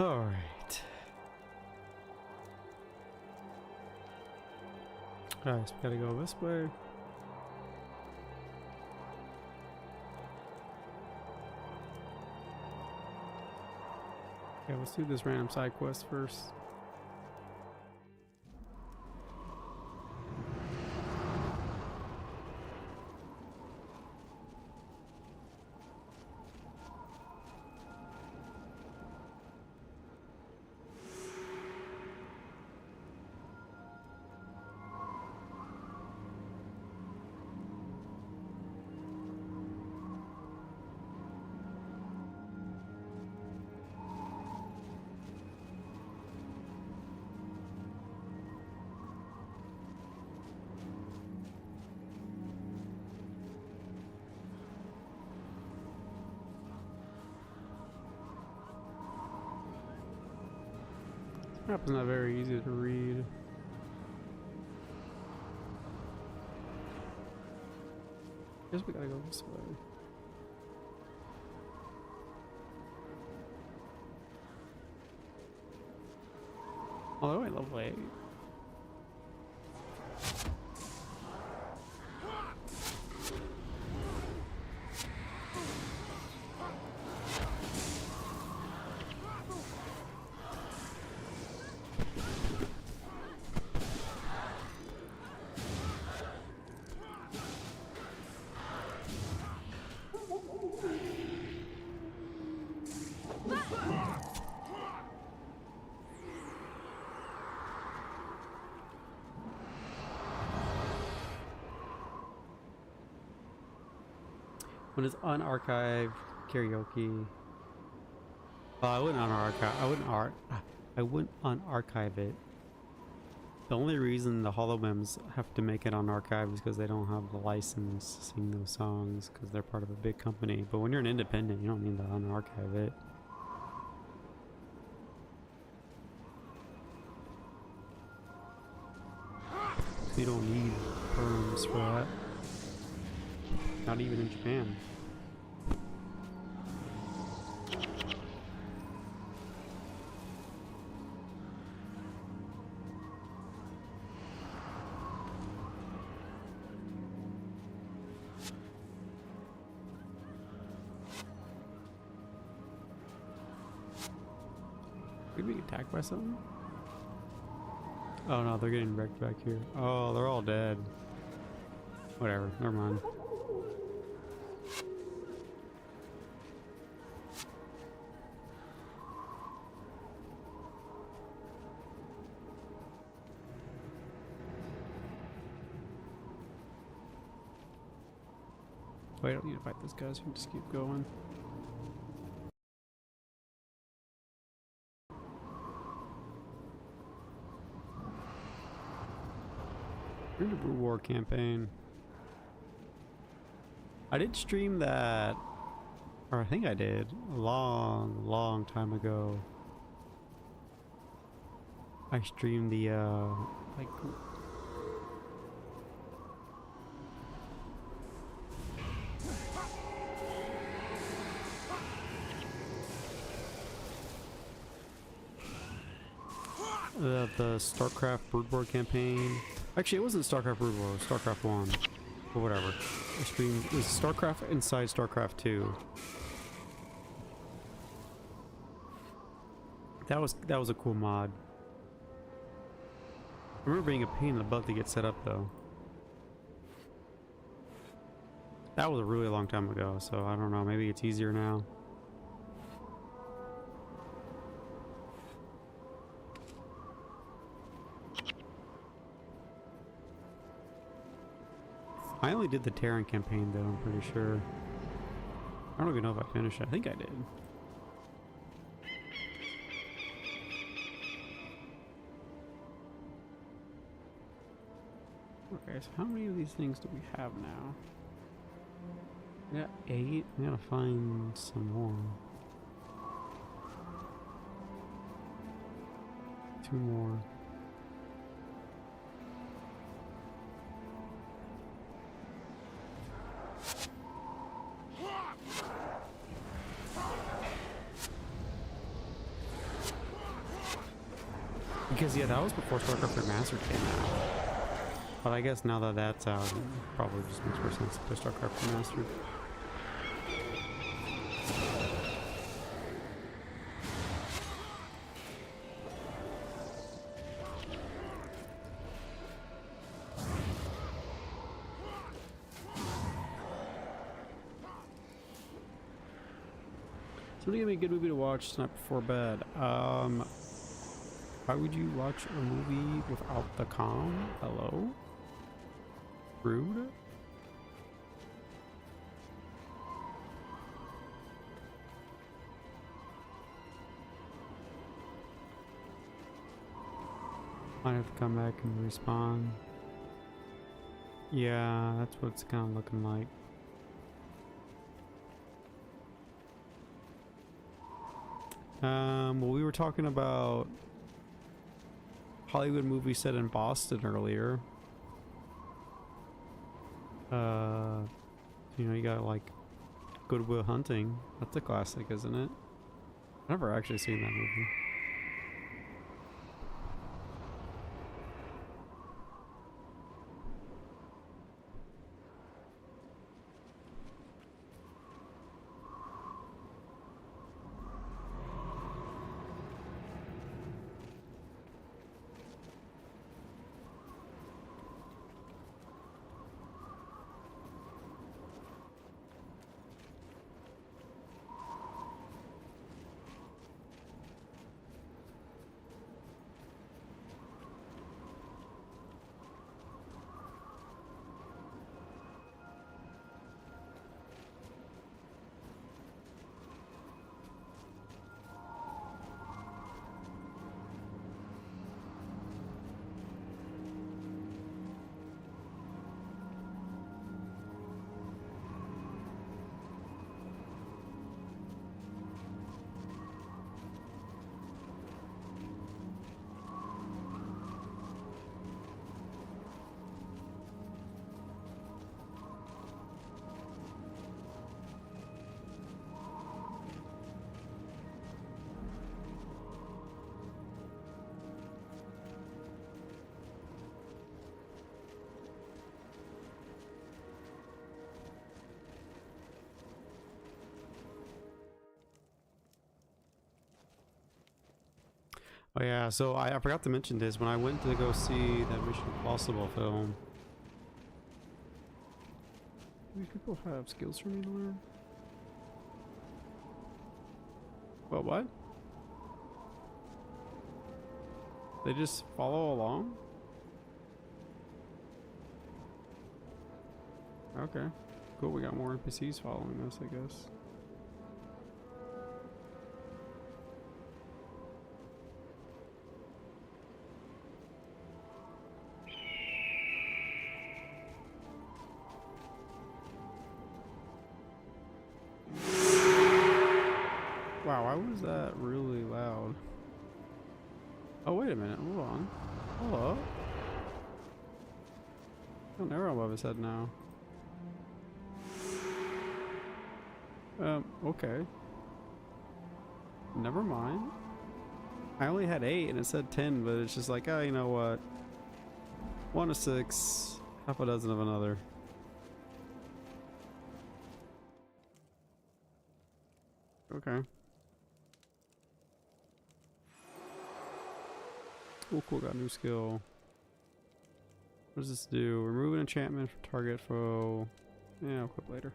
All right. Guys, we gotta go this way. Okay, let's do this random side quest first. Map is not very easy to read. Guess we gotta go this way. Oh, wait, lovely. When it's unarchived karaoke. I wouldn't unarchive. I wouldn't unarchive it. The only reason the HoloMems have to make it on archive is because they don't have the license to sing those songs because they're part of a big company. But when you're an independent, you don't need to unarchive it. You don't need perms for that. Not even in Japan. Could we be attacked by something? Oh no, they're getting wrecked back here. Oh, they're all dead. Whatever, never mind. Wait, I don't need to fight this guy, so we can just keep going. We're in the Brood War campaign. I did stream that, or I think I did, a long time ago. I streamed the, like... the StarCraft Brood War campaign. Actually, it wasn't StarCraft Brood War, it was StarCraft 1. Or whatever. I streamed, it was StarCraft inside StarCraft 2. That was a cool mod. I remember being a pain in the butt to get set up though. That was a really long time ago, so I don't know, maybe it's easier now. I only did the Terran campaign though, I'm pretty sure. I don't even know if I finished it. I think I did. Okay, so how many of these things do we have now? We got 8. We gotta find some more. 2 more. Because yeah, that was before StarCraft Remastered came out. But I guess now that that's out, it probably just makes more sense to play StarCraft Remastered. Somebody give me a good movie to watch tonight before bed. Why would you watch a movie without the calm? Hello? Rude? Might have to come back and respawn. Yeah, that's what it's kind of looking like. Well, we were talking about Hollywood movie set in Boston earlier. You know, you got like Good Will Hunting. That's a classic, isn't it? I've never actually seen that movie. Oh yeah, so I forgot to mention this. When I went to go see that Mission Impossible film, these people have skills for me to learn? Well, what? They just follow along? Okay. Cool, we got more NPCs following us, I guess. Wow, why was that really loud? Oh, wait a minute, hold on. Hello? An arrow above his head now. Okay. Never mind. I only had 8 and it said 10, but it's just like, oh, you know what? 1 of 6, half a dozen of another. Okay. Oh, cool, got a new skill. What does this do? Remove an enchantment from target foe. Yeah, I'll equip later.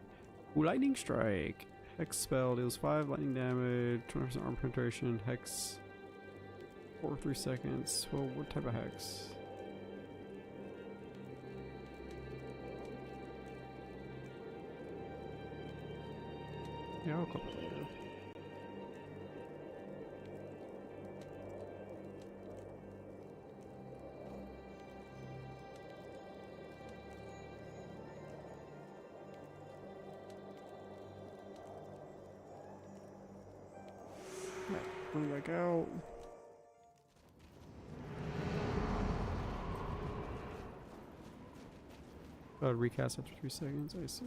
Ooh, lightning strike. Hex spell deals 5 lightning damage, 20% armor penetration, hex for 3 seconds. Well, what type of hex? Yeah, I'll equip it later. Bring back out. Recast after 3 seconds, I see.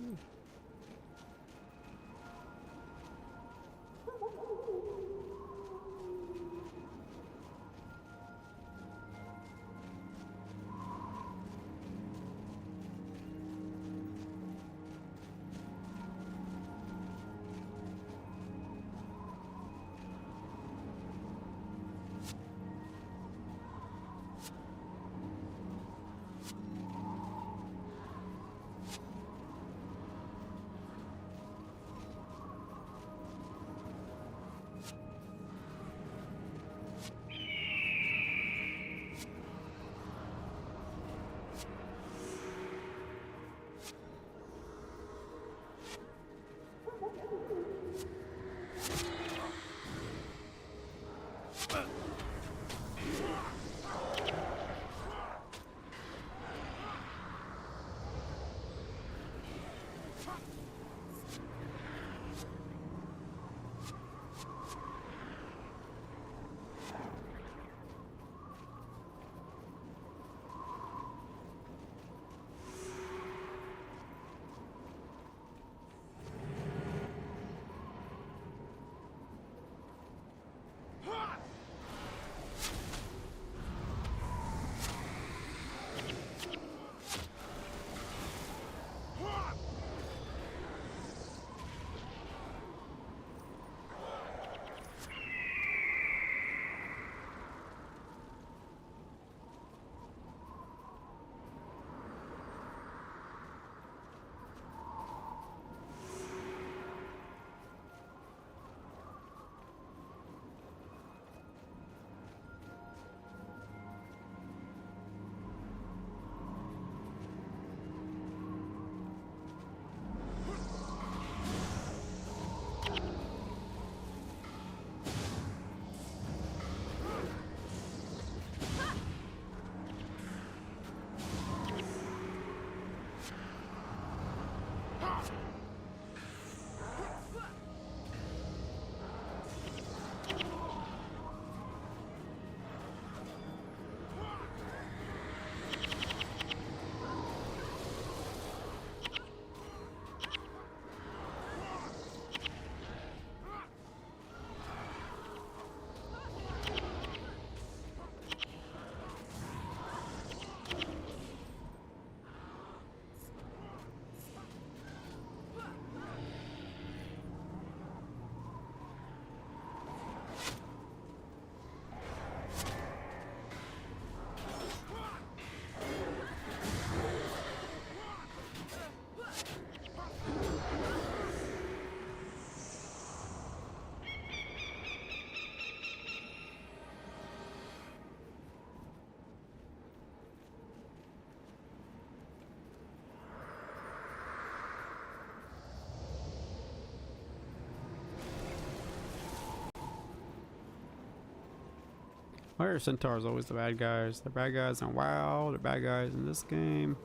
Why are centaurs always the bad guys? They're bad guys on WoW, they're bad guys in this game.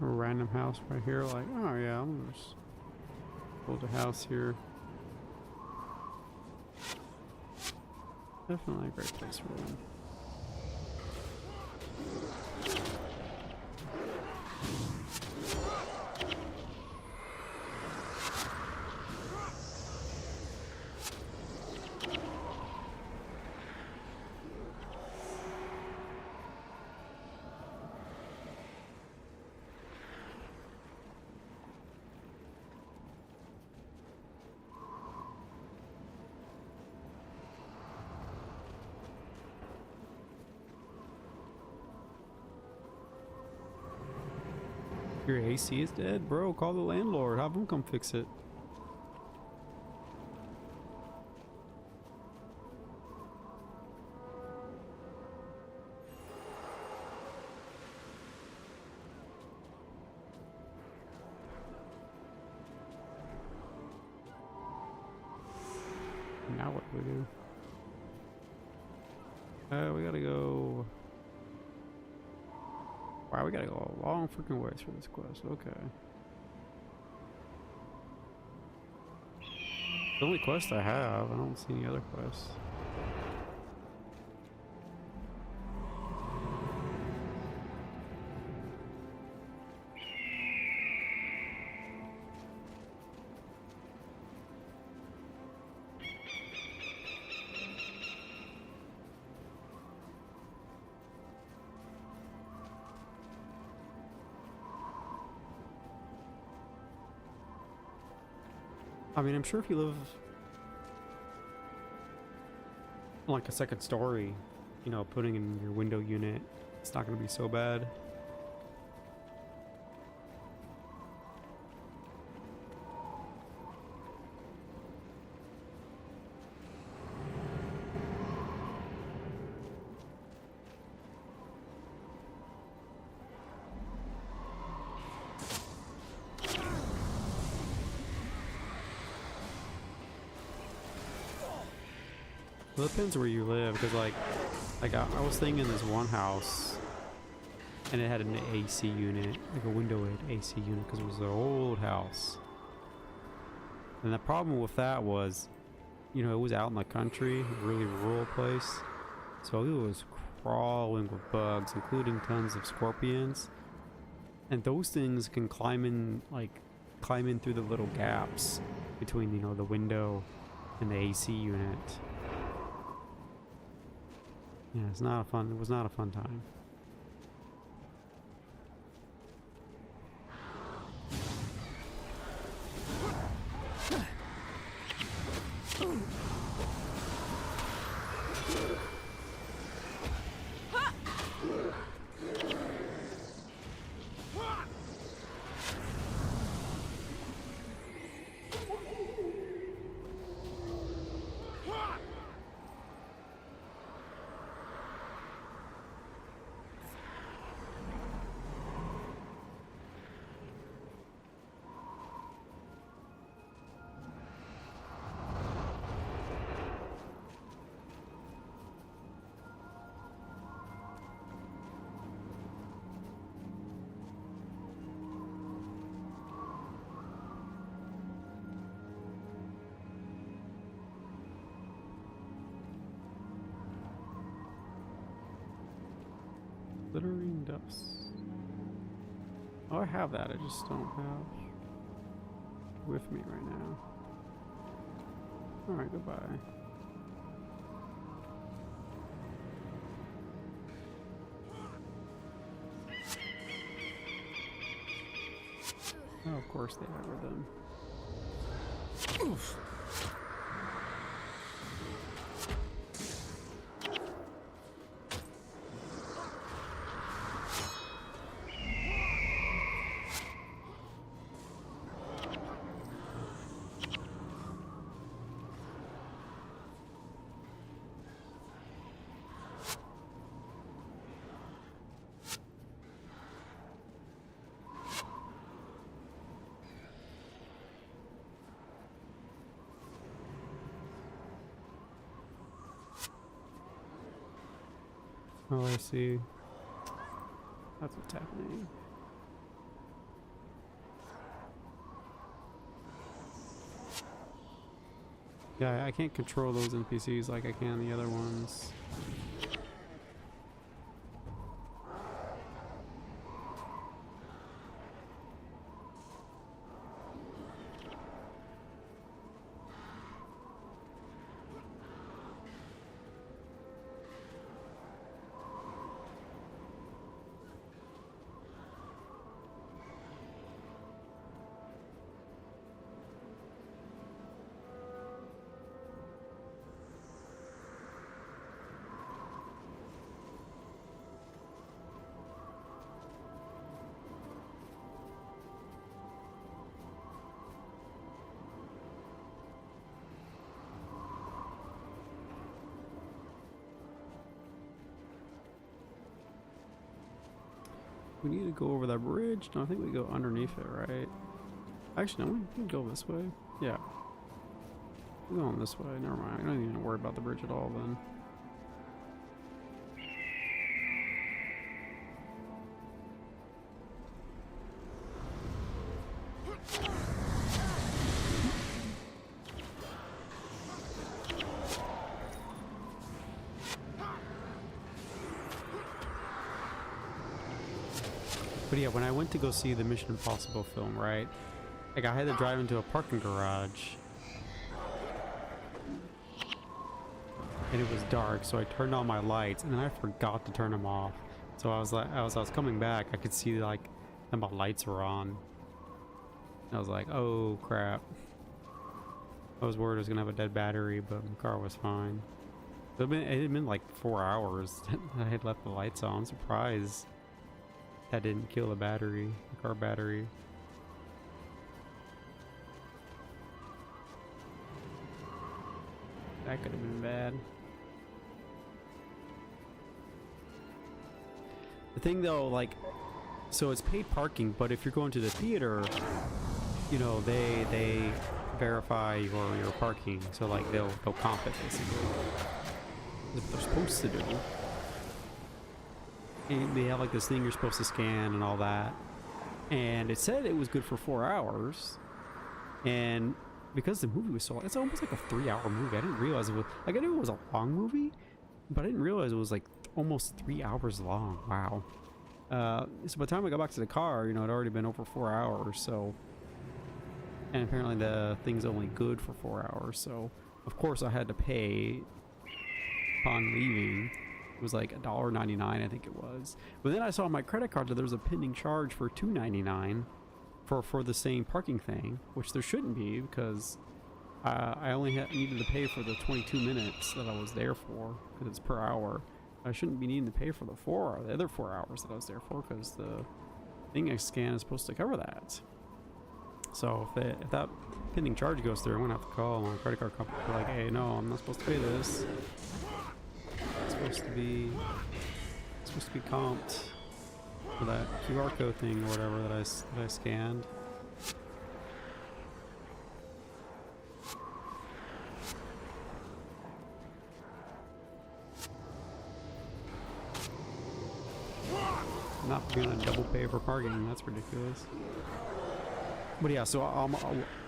A random house right here, like, oh yeah, I'm gonna just build a house here. Definitely a great place for one. Your AC is dead? Bro, call the landlord. Have him come fix it. Now what do we do? We gotta go... Wow, we gotta go a long freaking ways for this quest. Okay. The only quest I have, I don't see any other quests. I mean, I'm sure if you live like a second story, you know, putting in your window unit, it's not going to be so bad. Well, it depends where you live, because like I was staying in this one house, and it had an AC unit, like a windowed AC unit, because it was an old house. And the problem with that was, you know, it was out in the country, a really rural place, so it was crawling with bugs, including tons of scorpions. And those things can climb in through the little gaps between, you know, the window and the AC unit. Yeah, it was not a fun time. Glittering dust. Oh, I have that. I just don't have with me right now. Alright, goodbye. Oh, of course they have them. Oof. Oh, I see. That's what's happening. Yeah, I can't control those NPCs like I can the other ones. We need to go over that bridge. No, I think we go underneath it, right? Actually, no, we can go this way. Yeah. We're going this way. Never mind. I don't even worry about the bridge at all then. But yeah, when I went to go see the Mission Impossible film, right? Like, I had to drive into a parking garage. And it was dark, so I turned on my lights, and then I forgot to turn them off. So I was like, I was coming back, I could see like that my lights were on. And I was like, oh crap. I was worried I was gonna have a dead battery, but my car was fine. It had been like 4 hours that I had left the lights on. I'm surprised that didn't kill the battery, the car battery. That could have been bad. The thing though, like, so it's paid parking, but if you're going to the theater, you know, they verify your parking, so like they'll comp it basically. That's what they're supposed to do. And they have like this thing you're supposed to scan and all that. And it said it was good for 4 hours. And because the movie was so long, it's almost like a 3-hour movie. I didn't realize it was, like, I knew it was a long movie, but I didn't realize it was like almost 3 hours long. Wow. So by the time I got back to the car, you know, it had already been over 4 hours. So, and apparently the thing's only good for 4 hours. So of course I had to pay upon leaving. It was like $1.99, I think it was. But then I saw on my credit card that there was a pending charge for $2.99 for the same parking thing, which there shouldn't be, because I only needed to pay for the 22 minutes that I was there for, because it's per hour. I shouldn't be needing to pay for the other 4 hours that I was there for, because the thing I scan is supposed to cover that. So if that pending charge goes through, I'm gonna have to call my credit card company, like, hey, no, I'm not supposed to pay this. It's supposed to be comped for that QR code thing or whatever that I scanned. I'm not gonna double pay for parking. That's ridiculous. But yeah, so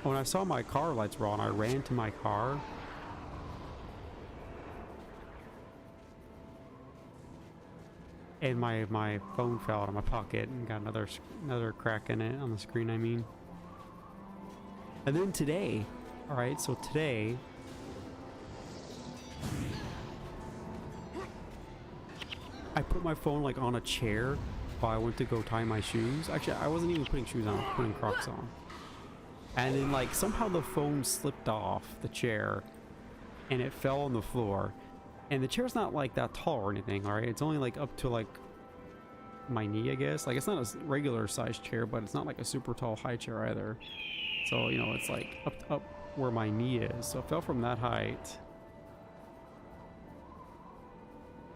when I saw my car lights were on, I ran to my car. and my phone fell out of my pocket and got another crack in it on the screen, I mean. And then today, all right, so today I put my phone like on a chair while I went to go tie my shoes. Actually, I wasn't even putting shoes on, I was putting Crocs on. And then like somehow the phone slipped off the chair and it fell on the floor. And the chair's not like that tall or anything, all right? It's only like up to like my knee, I guess. Like it's not a regular size chair, but it's not like a super tall high chair either. So, you know, it's like up where my knee is. So it fell from that height.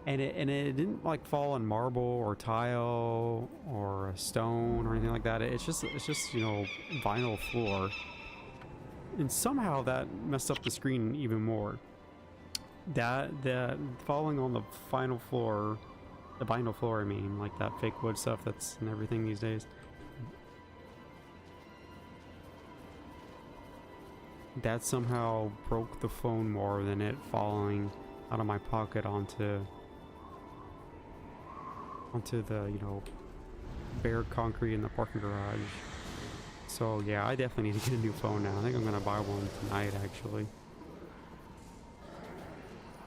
And it didn't like fall on marble or tile or a stone or anything like that. It's just you know, vinyl floor. And somehow that messed up the screen even more. That falling on the vinyl floor, I mean, like that fake wood stuff that's in everything these days. That somehow broke the phone more than it falling out of my pocket onto the, you know, bare concrete in the parking garage. So yeah, I definitely need to get a new phone now. I think I'm gonna buy one tonight, actually.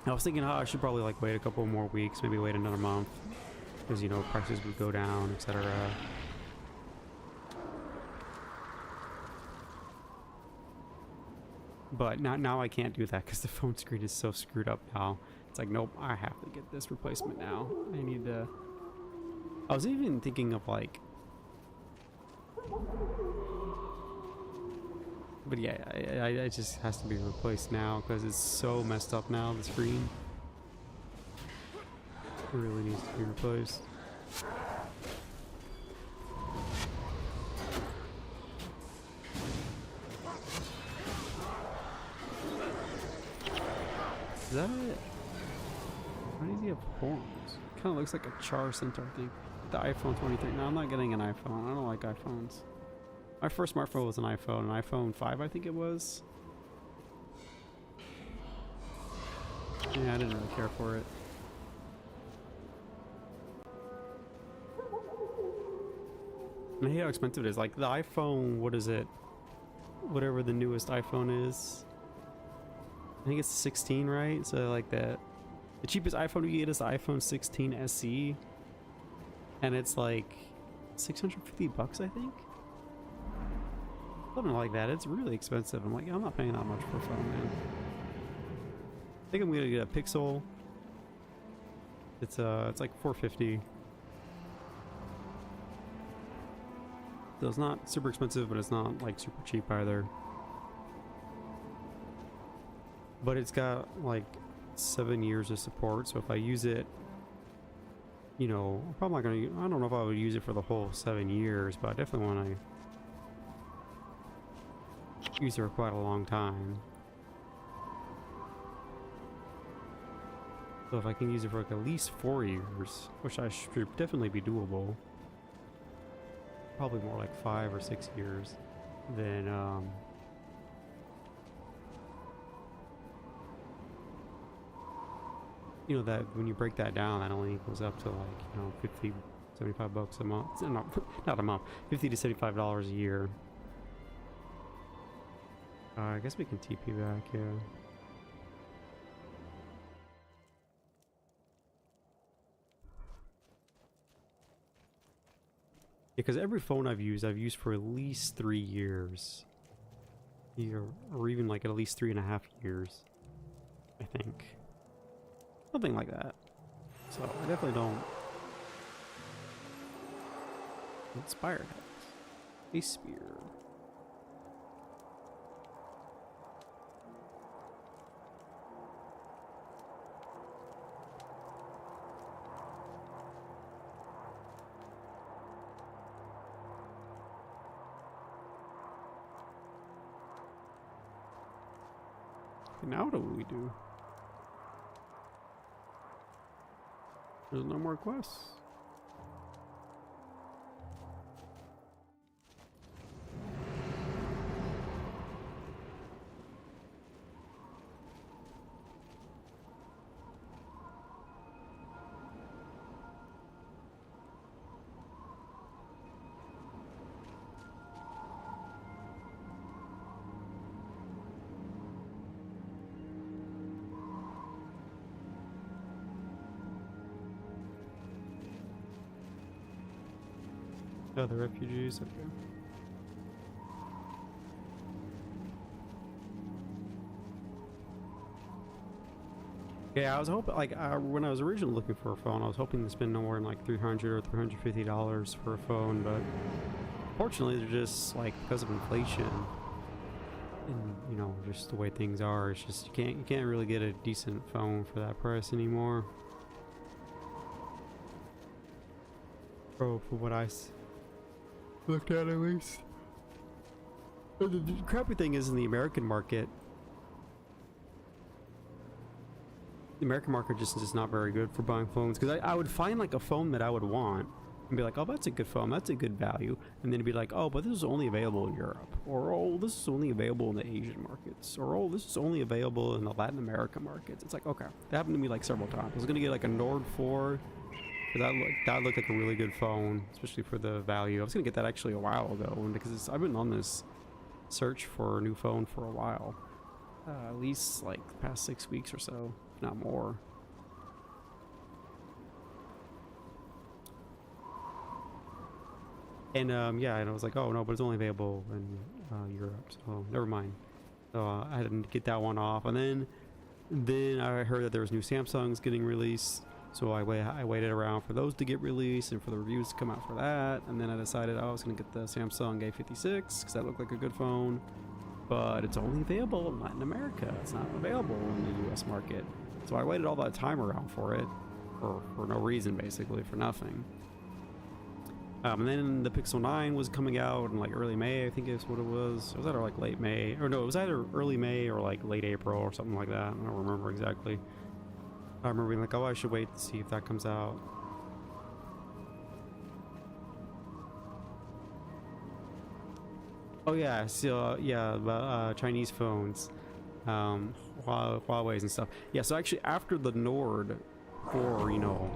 I was thinking, I should probably like wait a couple more weeks, maybe wait another month, because, you know, prices would go down, etc. But now I can't do that because the phone screen is so screwed up now. It's like, nope, I have to get this replacement now. I need to... I was even thinking of like... But yeah, it just has to be replaced now because it's so messed up now, the screen. It really needs to be replaced. Is that it? Why does he have horns? Kind of looks like a Char Centaur thing. The iPhone 23. No, I'm not getting an iPhone. I don't like iPhones. My first smartphone was an iPhone 5, I think it was. Yeah, I didn't really care for it. I hate how expensive it is. Like the iPhone, what is it? Whatever the newest iPhone is. I think it's 16, right? So like that. The cheapest iPhone you get is the iPhone 16 SE. And it's like $650, I think? Something like that. It's really expensive. I'm like, I'm not paying that much for a phone, man. I think I'm gonna get a Pixel. It's like $450. So it's not super expensive, but it's not like super cheap either. But it's got like 7 years of support, so if I use it, you know, I'm probably not gonna, I don't know if I would use it for the whole 7 years, but I definitely want to use it for quite a long time. So if I can use it for like at least 4 years, which I should definitely be doable, probably more like 5 or 6 years, then you know, that when you break that down, that only goes up to like, you know, 50, 75 bucks a month. Not a month, $50 to $75 a year. I guess we can TP back, yeah. Because every phone I've used for at least 3 years. Or even like at least 3.5 years, I think. Something like that. So I definitely don't. Inspired Hex. A spear. Okay, now what do we do? There's no more quests. Oh, the refugees. Okay. Yeah, I was hoping, like, when I was originally looking for a phone, I was hoping to spend no more than like $300 or $350 for a phone, but fortunately, they're just like because of inflation and you know just the way things are, it's just you can't really get a decent phone for that price anymore. From what looked at least. But the crappy thing is in the American market. The American market just is not very good for buying phones because I would find like a phone that I would want and be like, oh, that's a good phone, that's a good value, and then it'd be like, oh, but this is only available in Europe, or oh, this is only available in the Asian markets, or oh, this is only available in the Latin America markets. It's like, okay, that happened to me like several times. I was gonna get like a Nord 4 because that looked like a really good phone, especially for the value. I was gonna get that actually a while ago because I've been on this search for a new phone for a while, at least like the past 6 weeks or so, if not more. And yeah, and I was like, oh no, but it's only available in Europe, so never mind. So I had to get that one off, and then I heard that there was new Samsungs getting released, so I waited around for those to get released and for the reviews to come out for that, and then I decided I was gonna get the Samsung A56 because that looked like a good phone, but it's only available in Latin America. It's not available in the U.S. market, so I waited all that time around for it for no reason, basically for nothing. And then the Pixel 9 was coming out in like early May, I think is what it was. It was either like late May, or no, it was either early May or like late April or something like that. I don't remember exactly. I remember being like, oh, I should wait to see if that comes out. Oh yeah, so yeah, Chinese phones, Huawei's and stuff. Yeah, so actually after the Nord 4, you know,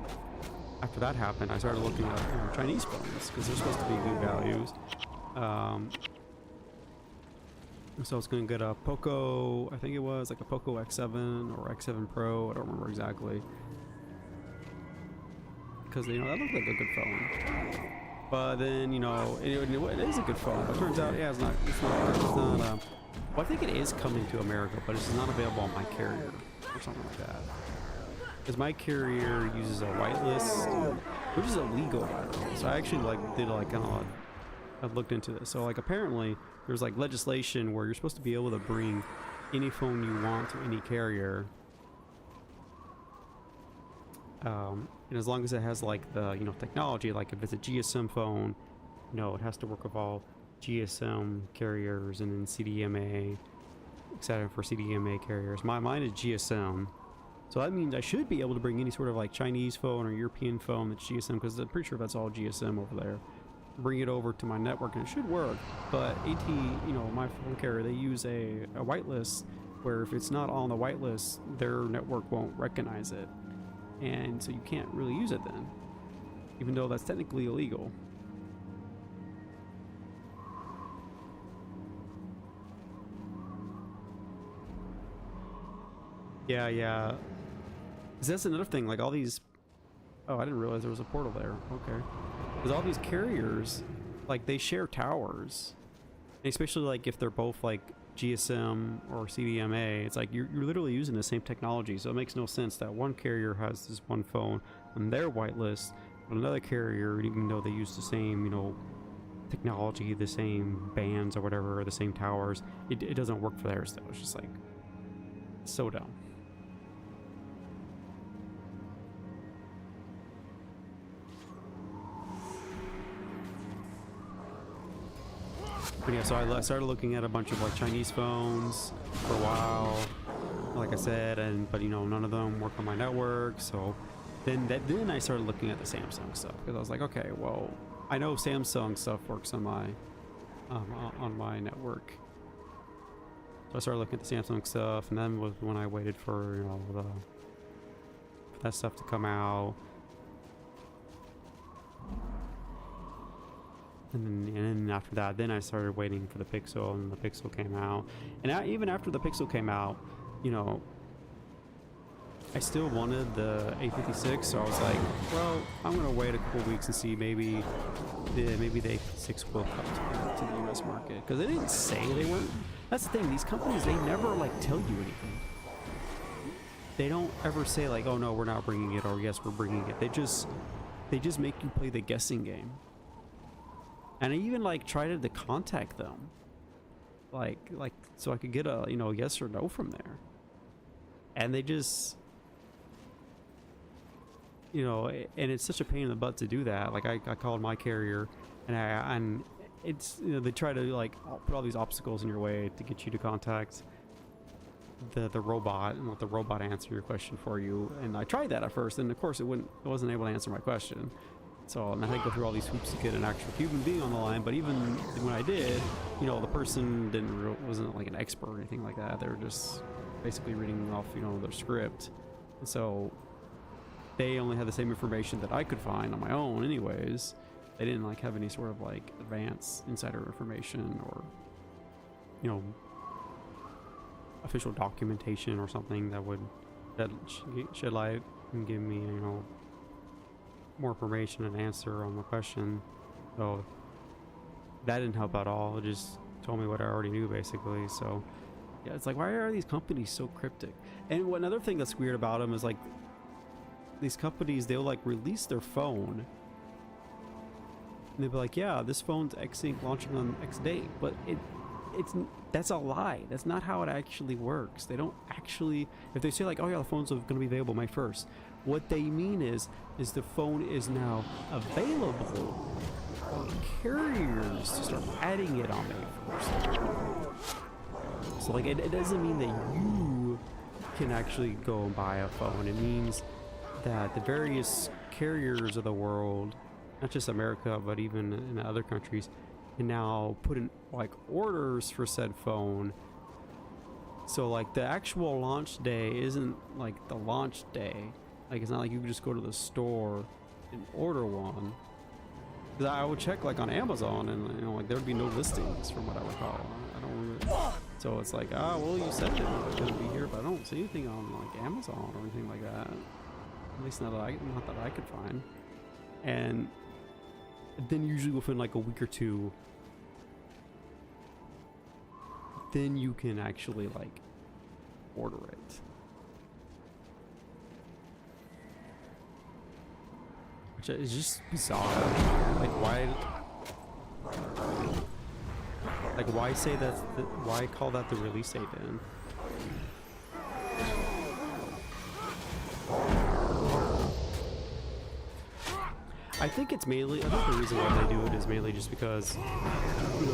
after that happened, I started looking at Chinese phones because they're supposed to be good values. So I was going to get a Poco, I think it was like a Poco X7 or X7 Pro, I don't remember exactly. Because, you know, that looked like a good phone. But then, you know, it is a good phone. But it turns out, yeah, it's not, well, I think it is coming to America, but it's not available on my carrier or something like that. Because my carrier uses a whitelist, which is illegal, by the way. So I actually I've looked into this. So like apparently there's like legislation where you're supposed to be able to bring any phone you want to any carrier, and as long as it has like the technology, like if it's a GSM phone, it has to work with all GSM carriers and then CDMA, etc. for CDMA carriers. Mine is GSM. So that means I should be able to bring any sort of like Chinese phone or European phone that's GSM, because I'm pretty sure that's all GSM over there. Bring it over to my network and it should work. But AT, my phone carrier, they use a whitelist where if it's not on the whitelist, their network won't recognize it. And so you can't really use it then, even though that's technically illegal. Yeah. 'Cause that's another thing, like all these... Oh, I didn't realize there was a portal there. Okay. Because all these carriers, like, they share towers. And especially, like, if they're both, like, GSM or CDMA, it's like you're literally using the same technology. So it makes no sense that one carrier has this one phone on their whitelist, but another carrier, even though they use the same, technology, the same bands or whatever, or the same towers, it doesn't work for theirs, though. It's just, like, so dumb. But yeah, so I started looking at a bunch of like Chinese phones for a while, like I said, but none of them work on my network. So then I started looking at the Samsung stuff, because I was like, okay, well, I know Samsung stuff works on my network. So I started looking at the Samsung stuff, and then was when I waited for for that stuff to come out. And then after that, then I started waiting for the Pixel, and the Pixel came out. And even after the Pixel came out, I still wanted the A56, so I was like, well, I'm gonna wait a couple weeks and see maybe maybe the A56 will come to the U.S. market, because they didn't say they weren't. That's the thing. These companies, they never like tell you anything. They don't ever say like, oh no, we're not bringing it, or yes, we're bringing it. They just make you play the guessing game. And I even like tried to contact them, like so I could get a yes or no from there, and they just and it's such a pain in the butt to do that. Like I called my carrier, and it's they try to like put all these obstacles in your way to get you to contact the robot and let the robot answer your question for you. And I tried that at first, and of course it wasn't able to answer my question. So and I had to go through all these hoops to get an actual human being on the line. But even when I did, the person wasn't like an expert or anything like that. They were just basically reading off their script, and so they only had the same information that I could find on my own anyways. They didn't like have any sort of like advanced insider information or official documentation or something that would shed light and give me more information and answer on the question. So that didn't help at all. It just told me what I already knew basically. So yeah, it's like, why are these companies so cryptic? And another thing that's weird about them is like these companies, they'll like release their phone and they'll be like, yeah, this phone's launching on X date, but that's a lie. That's not how it actually works. They don't actually, if they say like, oh yeah, the phone's going to be available May 1st, what they mean is the phone is now available for carriers to start adding it on May 1st. So like it doesn't mean that you can actually go and buy a phone. It means that the various carriers of the world, not just America, but even in other countries, can now put in like orders for said phone. So like the actual launch day isn't like the launch day. Like it's not like you can just go to the store and order one. Because I would check like on Amazon and like there'd be no listings from what I recall. I don't remember. So it's like, well, you said it was going to be here, but I don't see anything on like Amazon or anything like that. At least not that I could find. And then usually within like a week or two, then you can actually like order it. Which is just bizarre. Like why say that's why call that the release date then? I think the reason why they do it is mainly just because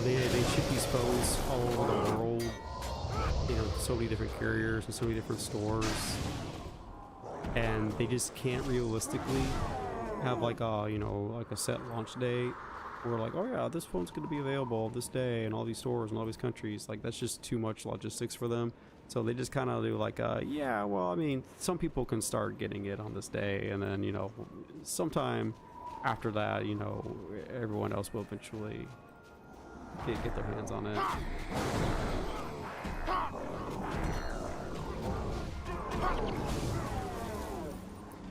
they ship these phones all over the world, to so many different carriers and so many different stores, and they just can't realistically have like a set launch date where like, oh yeah, this phone's going to be available this day in all these stores in all these countries. Like that's just too much logistics for them. So they just kind of do like, yeah, well, I mean, some people can start getting it on this day, and then sometime after that, everyone else will eventually get their hands on it.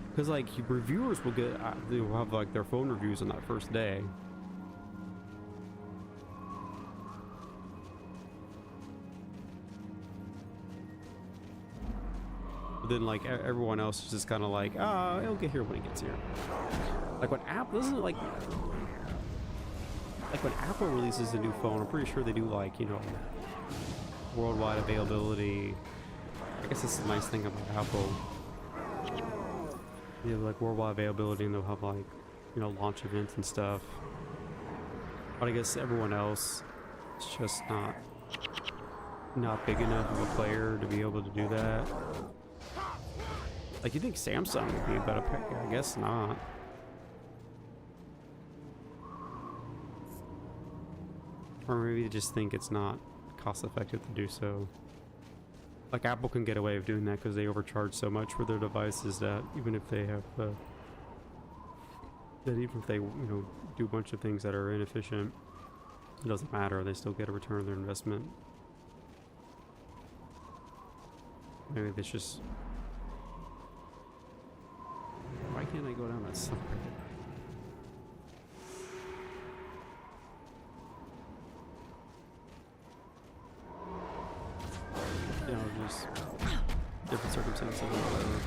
Because like reviewers will they'll have like their phone reviews on that first day. But then like everyone else is just kind of like, it'll get here when it gets here. Like when Apple, this isn't like when Apple releases a new phone, I'm pretty sure they do like, worldwide availability. I guess that's the nice thing about Apple. They have like worldwide availability, and they'll have like, launch events and stuff. But I guess everyone else is just not big enough of a player to be able to do that. Like you think Samsung would be a better pick? I guess not. Or maybe they just think it's not cost effective to do so. Like Apple can get away with doing that because they overcharge so much for their devices that even if they have do a bunch of things that are inefficient, it doesn't matter. They still get a return on their investment. Maybe it's just you know, just different circumstances or whatever.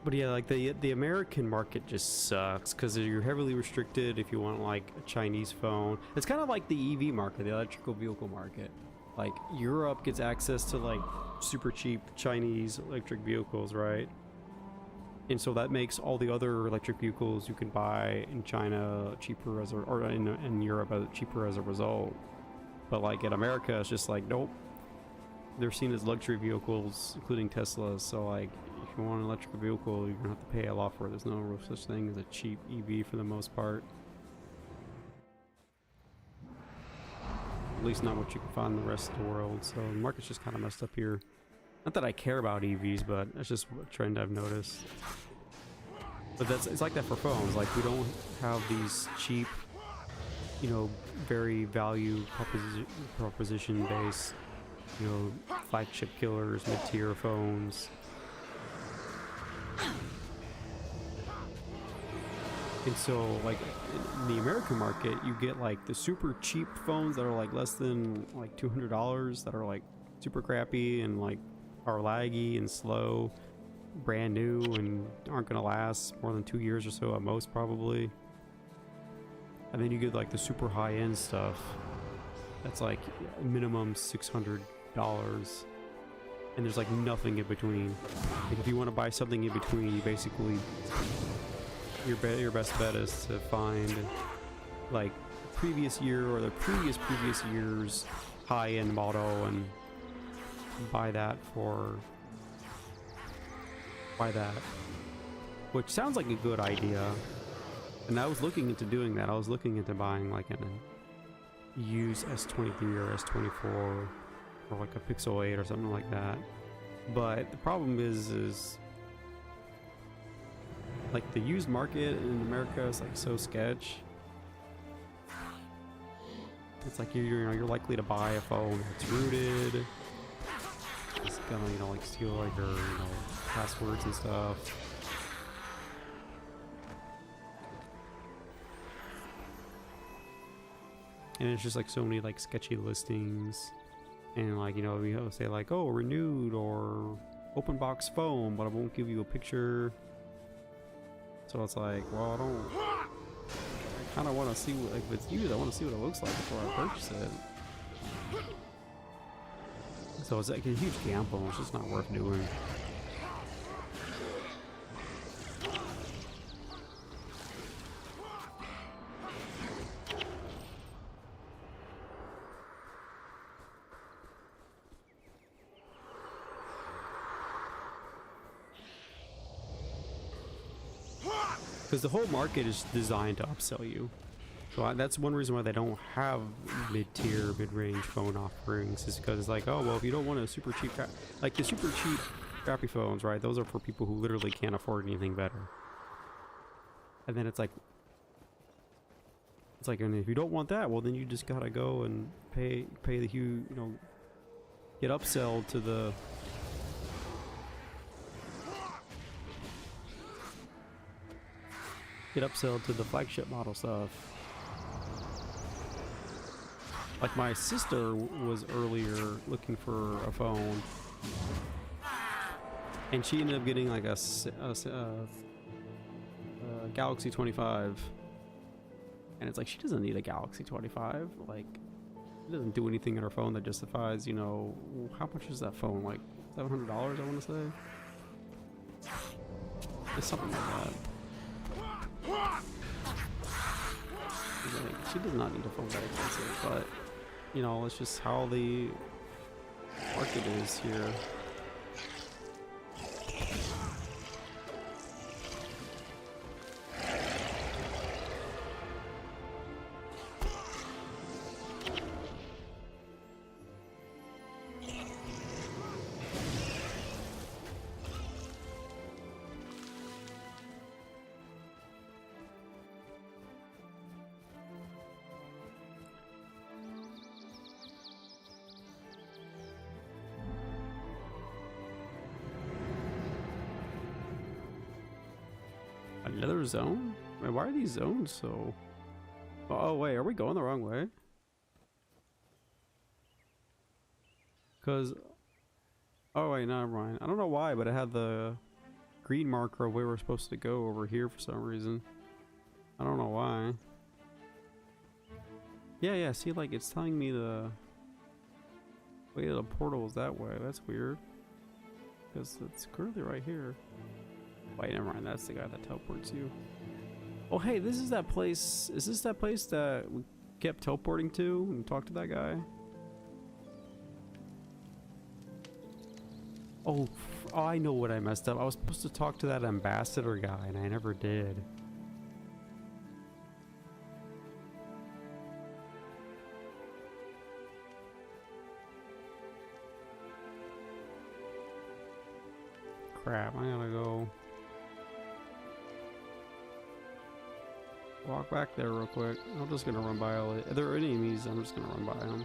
But yeah, like the American market just sucks because you're heavily restricted if you want like a Chinese phone. It's kind of like the EV market, the electrical vehicle market. Like Europe gets access to like super cheap Chinese electric vehicles, right? And so that makes all the other electric vehicles you can buy in China cheaper as a, or in Europe cheaper as a result. But like in America, it's just like nope. They're seen as luxury vehicles, including Teslas. So like, if you want an electric vehicle, you're gonna have to pay a lot for it. There's no real such thing as a cheap EV for the most part. At least not what you can find in the rest of the world. So the market's just kind of messed up here. Not that I care about EVs, but that's just a trend I've noticed. But it's like that for phones. Like we don't have these cheap, you know, very value proposition based, you know, flagship killers, mid-tier phones. And so like in the American market, you get like the super cheap phones that are like less than like $200 that are like super crappy and like are laggy and slow, brand new, and aren't gonna last more than 2 years or so at most probably. And then you get like the super high-end stuff that's like minimum $600, and there's like nothing in between. Like if you want to buy something in between, you basically your best bet is to find like previous year or the previous year's high-end model and buy that, which sounds like a good idea. And I was looking into doing that. I was looking into buying like a used S23 or S24 or like a Pixel 8 or something like that. But the problem is like the used market in America is like so sketch. It's like you're likely to buy a phone that's rooted. It's gonna, you know, like steal like your, you know, passwords and stuff. And it's just like so many like sketchy listings, and like, you know, we say like, oh, renewed or open box phone, but I won't give you a picture. So it's like, well, I kind of want to see what, like, if it's used, I want to see what it looks like before I purchase it. So it's like a huge gamble. It's just not worth doing. Because the whole market is designed to upsell you. So that's one reason why they don't have mid-tier, mid-range phone offerings, is because it's like, oh, well, if you don't want a super cheap, like the super cheap crappy phones, right? Those are for people who literally can't afford anything better. And then it's like, and if you don't want that, well, then you just gotta go and pay the huge, you know, get upsell to the flagship model stuff. Like my sister was earlier looking for a phone, and she ended up getting like a Galaxy 25, and it's like she doesn't need a Galaxy 25. Like, it doesn't do anything in her phone that justifies, you know, how much is that phone? Like $700, I want to say. It's something like that. Like, she does not need a phone that expensive, but you know, it's just how the market is here. Another zone? Wait, why are these zones so... Oh wait, are we going the wrong way? Cause... Oh wait, no, never mind. I don't know why, but it had the green marker of where we're supposed to go over here for some reason. I don't know why. Yeah, see, like, it's telling me the way to the portal is that way. That's weird. Because it's clearly right here. Wait, never mind. That's the guy that teleports you. Oh, hey, this is that place. Is this that place that we kept teleporting to and talked to that guy? Oh, I know what I messed up. I was supposed to talk to that ambassador guy, and I never did. Crap, I gotta go walk back there real quick. I'm just gonna run by all it. There are enemies, I'm just gonna run by them.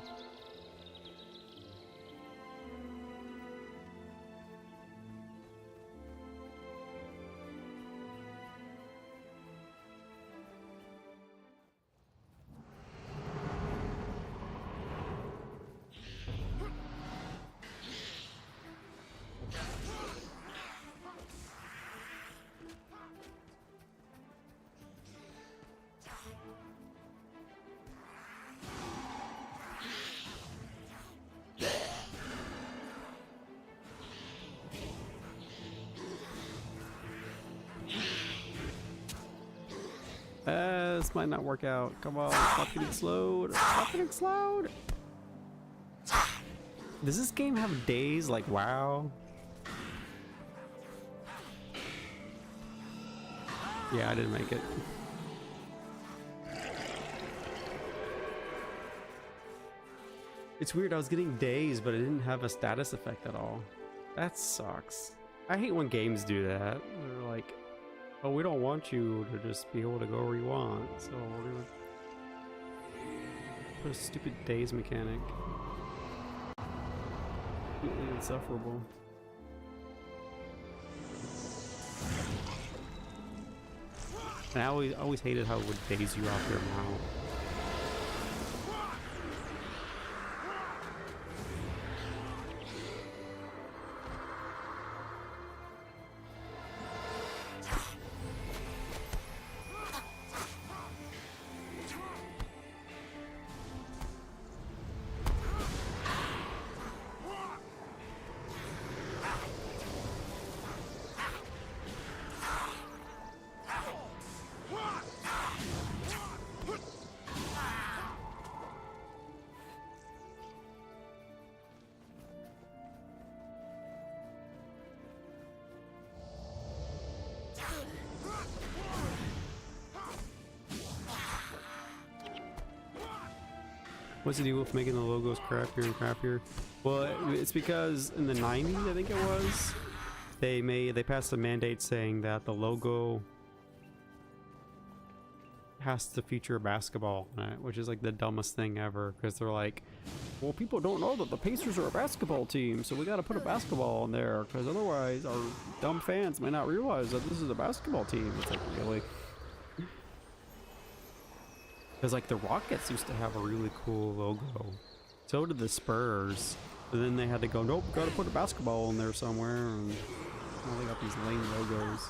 This might not work out. Come on, stop getting slowed. Stop getting slowed. Does this game have days like WoW? Yeah, I didn't make it. It's weird, I was getting days, but it didn't have a status effect at all. That sucks. I hate when games do that. They're like, oh, we don't want you to just be able to go where you want, so we're gonna put a stupid days mechanic. Completely insufferable. And I always hated how it would daze you off your mount. What's the deal with making the logos crappier and crappier? Well, it's because in the 90s, I think it was, they passed a mandate saying that the logo has to feature basketball in it, which is like the dumbest thing ever, because they're like, well, people don't know that the Pacers are a basketball team, so we got to put a basketball in there, because otherwise our dumb fans may not realize that this is a basketball team. It's like, really? Because like the Rockets used to have a really cool logo. So did the Spurs. And then they had to go, nope, gotta put a basketball in there somewhere. And now they got these lame logos.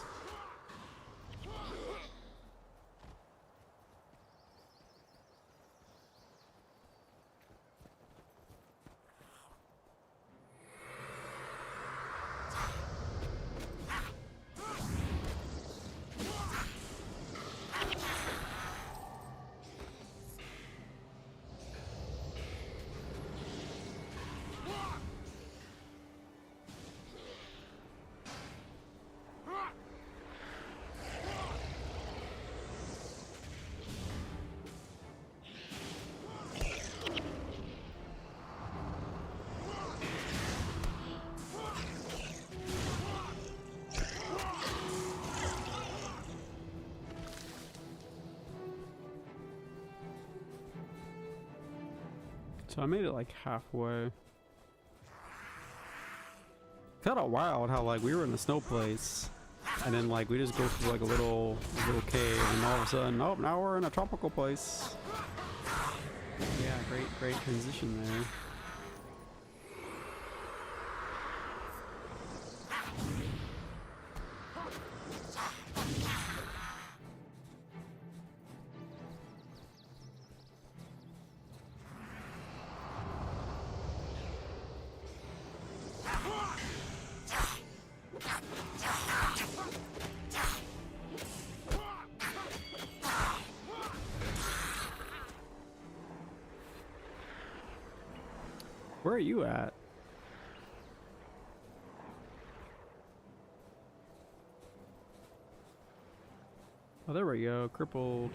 So I made it like halfway. Kind of wild how like we were in the snow place And then like we just go through like a little cave, and all of a sudden, oh, now we're in a tropical place. Yeah, great transition there. Where are you at? Oh, there we go. Crippled.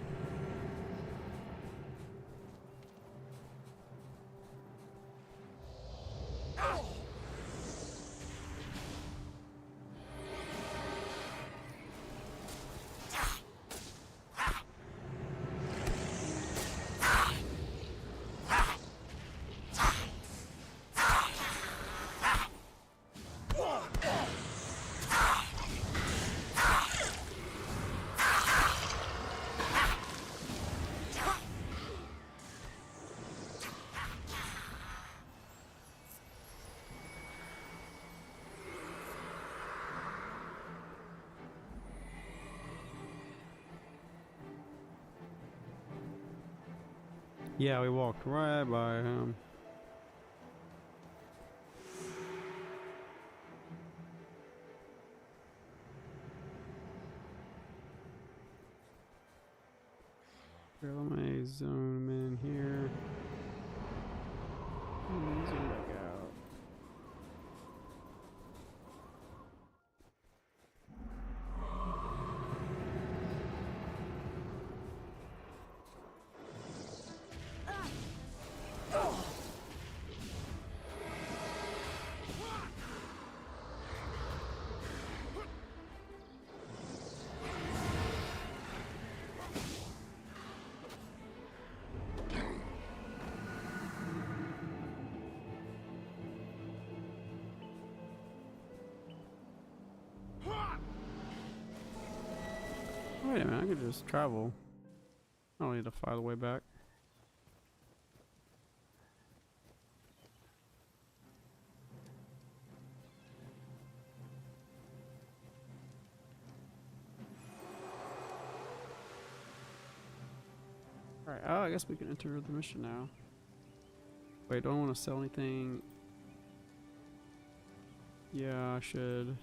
Yeah, we walked right by him. Here, let me zoom in here. And zoom back out. Wait a minute, I could just travel. I don't need to fly the way back. Alright, oh, I guess we can enter the mission now. Wait, don't want to sell anything. Yeah, I should.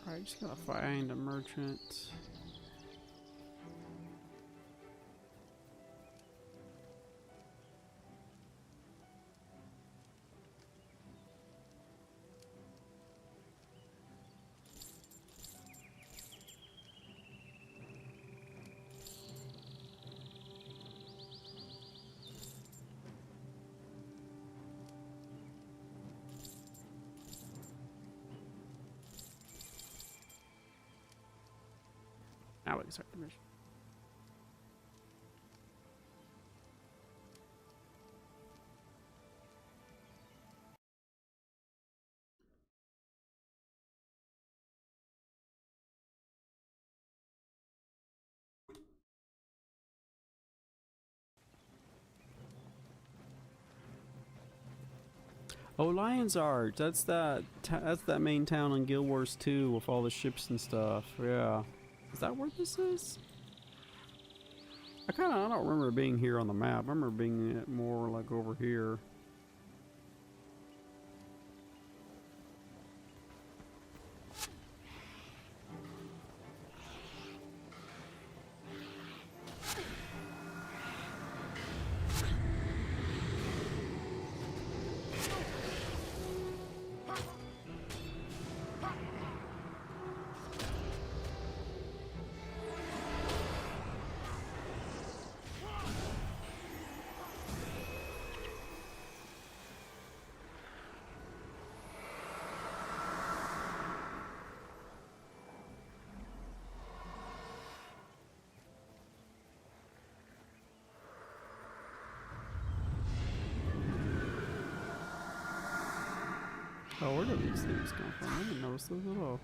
Alright, just gotta find a merchant. Now we can start the mission. Oh, Lion's Arch. That's that's that main town in Guild Wars 2 with all the ships and stuff. Yeah. Is that where this is? I don't remember being here on the map. I remember being more like over here. Oh, where do these things come from? I didn't notice those at all.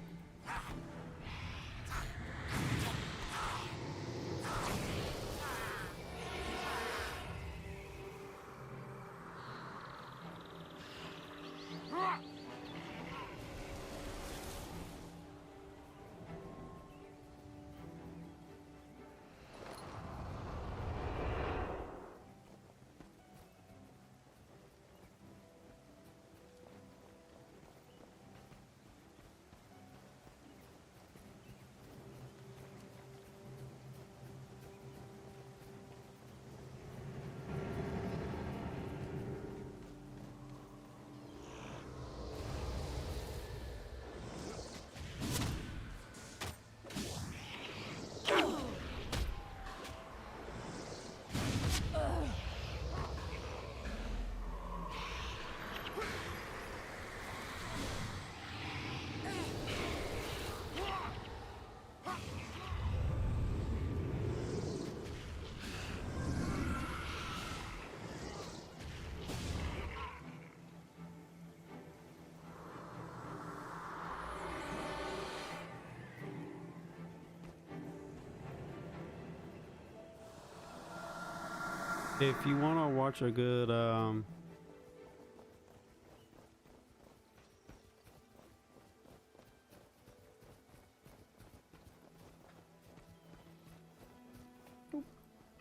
If you want to watch a good hold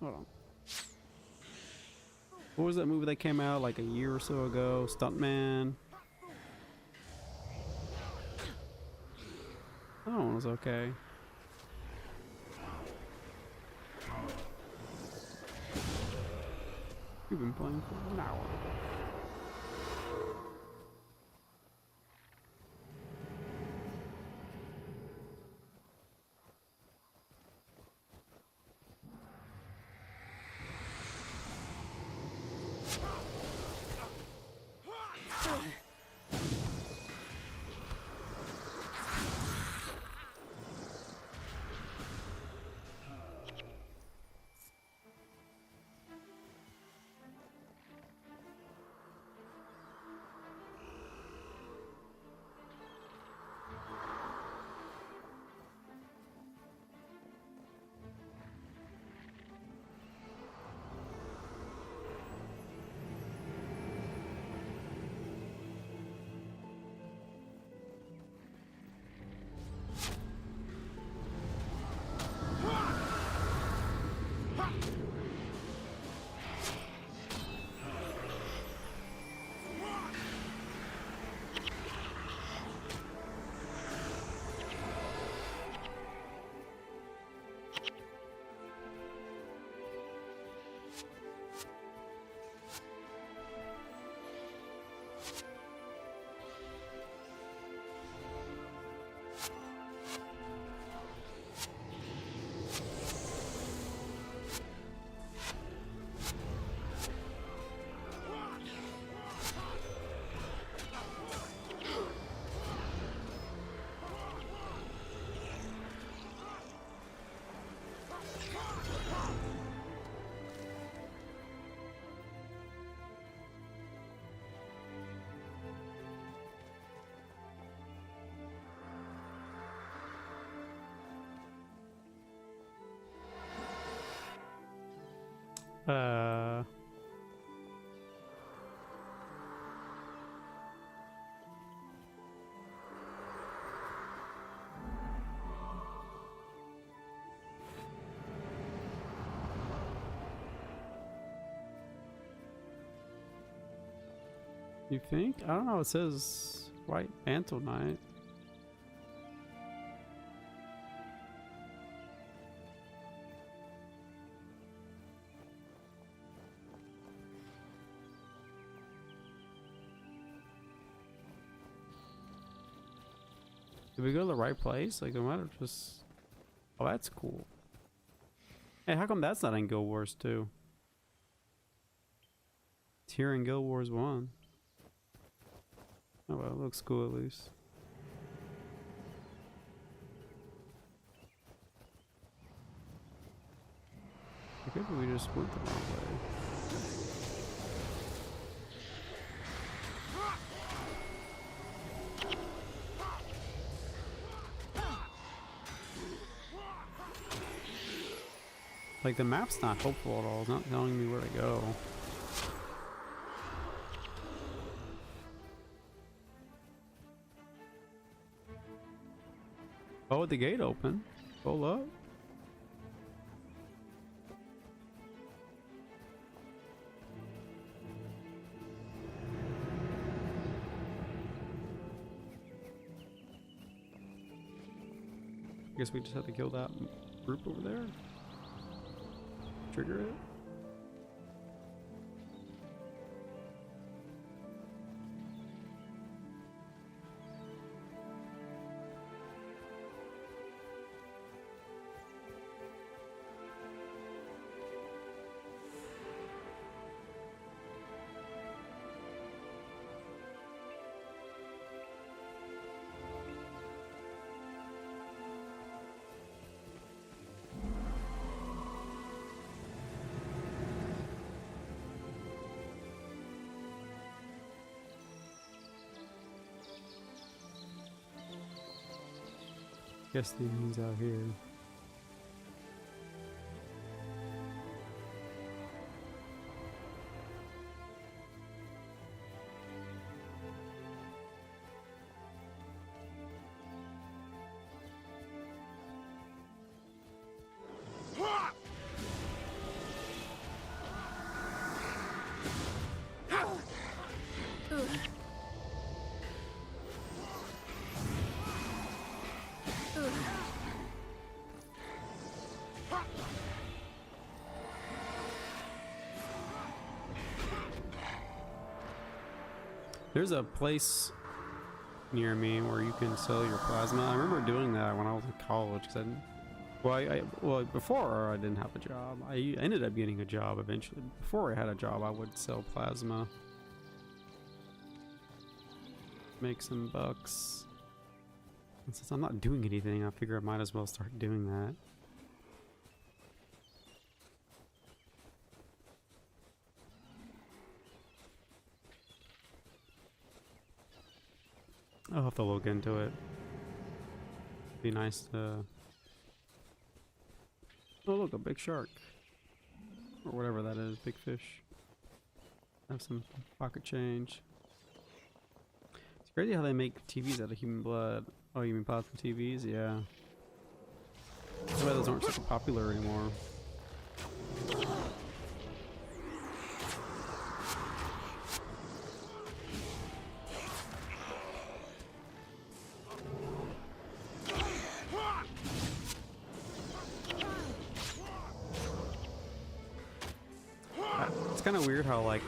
on. What was that movie that came out like a year or so ago? Stuntman. That one was okay. You've been playing for an hour. You think? I don't know. It says White Mantle Knight. Did we go to the right place? Like, no matter, just... Oh, that's cool. Hey, how come that's not in Guild Wars 2? It's here in Guild Wars 1. Oh well, it looks cool at least. Maybe we just went the wrong way. Like, the map's not helpful at all. It's not telling me where to go. Oh, the gate open. Pull up. I guess we just have to kill that group over there. Trigger it. Guess the enemy's out here. There's a place near me where you can sell your plasma. I remember doing that when I was in college. Cause I didn't, well, before I didn't have a job. I ended up getting a job eventually. Before I had a job, I would sell plasma. Make some bucks. And since I'm not doing anything, I figure I might as well start doing that. I'll have to look into it. Be nice to... Oh look, a big shark. Or whatever that is, big fish. Have some pocket change. It's crazy how they make TVs out of human blood. Oh, you mean plasma TVs? Yeah. That's why those aren't so popular anymore. It's kind of weird how, like,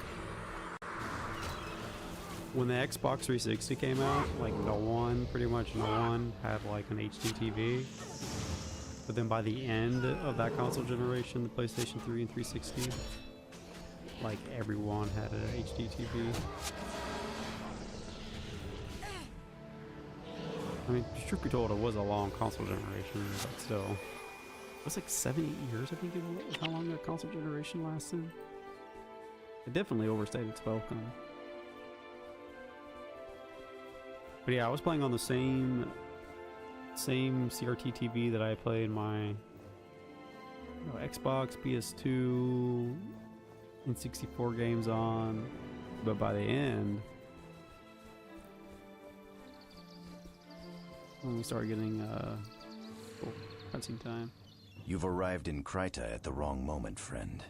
when the Xbox 360 came out, like, pretty much no one had, like, an HD TV. But then by the end of that console generation, the PlayStation 3 and 360, like, everyone had an HD TV. I mean, truth be told, it was a long console generation, but still. It was like 7, 8 years, I think it was, how long that console generation lasted. It definitely overstayed its welcome. But yeah, I was playing on the same CRT TV that I played my Xbox, PS2, and 64 games on. But by the end, when we started getting cutscene time. You've arrived in Kryta at the wrong moment, friend.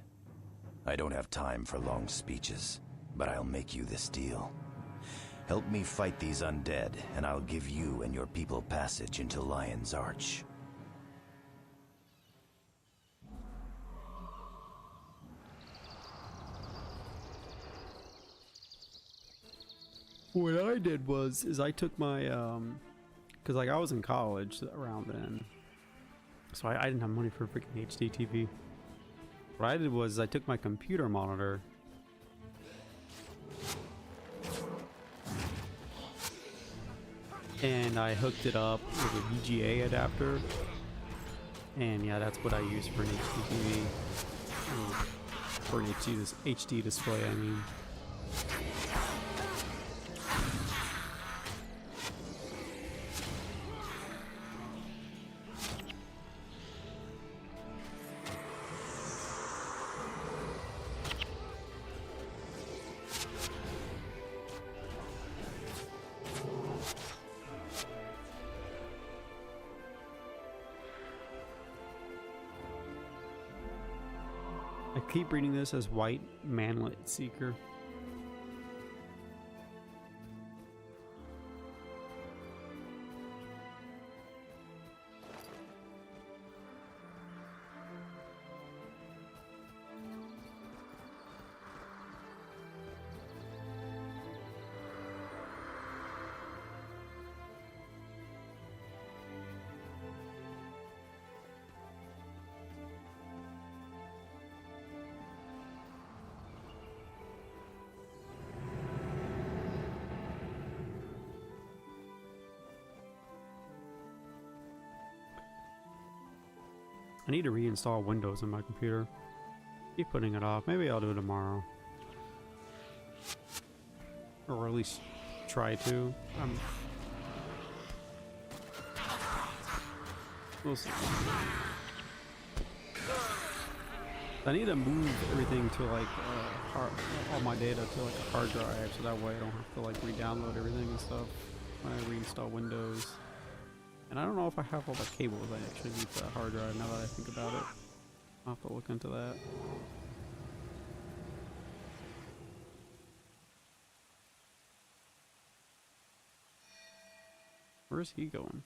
I don't have time for long speeches, but I'll make you this deal. Help me fight these undead, and I'll give you and your people passage into Lion's Arch. What I did is I took my because like I was in college around then, so I didn't have money for a freaking HD TV. What I did was I took my computer monitor and I hooked it up with a VGA adapter, and yeah, that's what I use for an HD TV. For an HD display, I mean. I keep reading this as White Manlet Seeker. I need to reinstall Windows on my computer. Keep putting it off. Maybe I'll do it tomorrow. Or at least try to. We'll see. I need to move everything to like all my data to like a hard drive, so that way I don't have to like re-download everything and stuff when I reinstall Windows. And I don't know if I have all the cables I actually need for that hard drive now that I think about it. I'll have to look into that. Where's he going?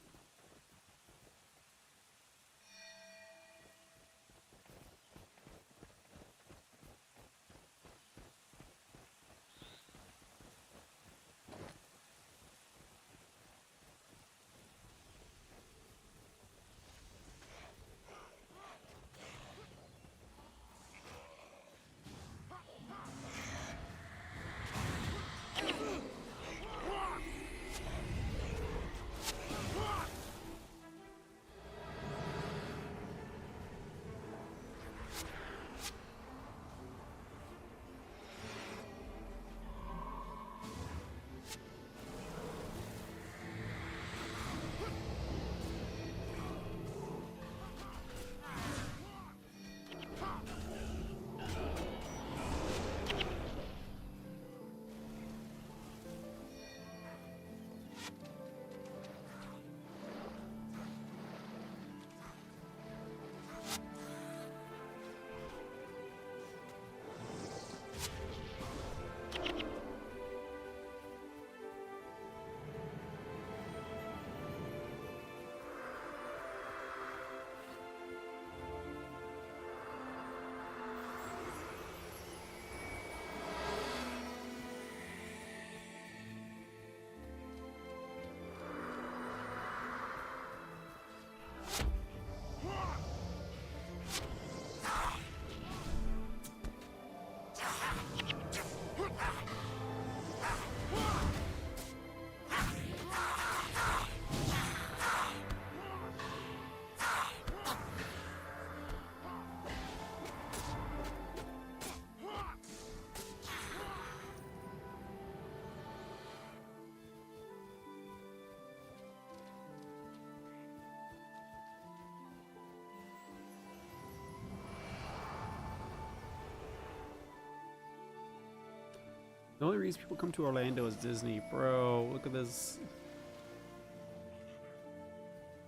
The only reason people come to Orlando is Disney. Bro, look at this.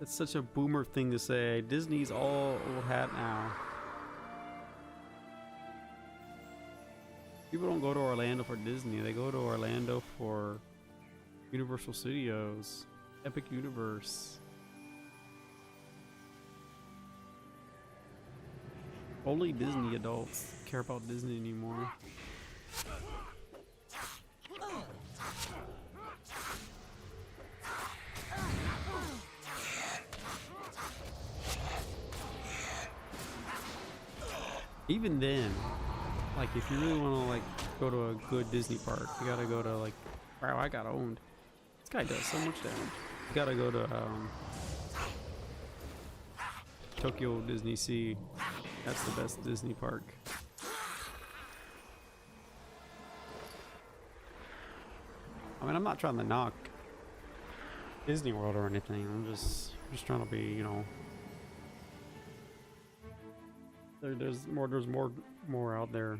It's such a boomer thing to say. Disney's all old hat now. People don't go to Orlando for Disney. They go to Orlando for Universal Studios, Epic Universe. Only Disney adults care about Disney anymore. Even then, like if you really want to like go to a good Disney park, you gotta go to like, wow, I got owned. This guy does so much damage. You gotta go to Tokyo Disney Sea. That's the best Disney park. I mean, I'm not trying to knock Disney World or anything. I'm just trying to be, you know. There's more out there.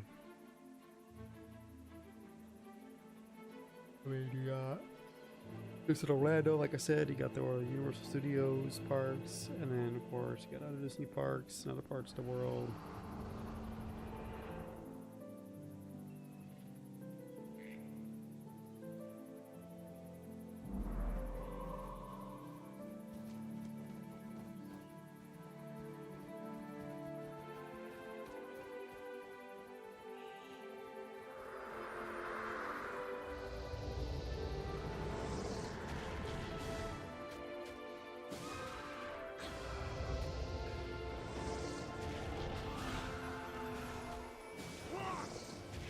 I mean, you got this in Orlando, like I said, you got the Universal Studios parks, and then of course you got other Disney parks and other parts of the world.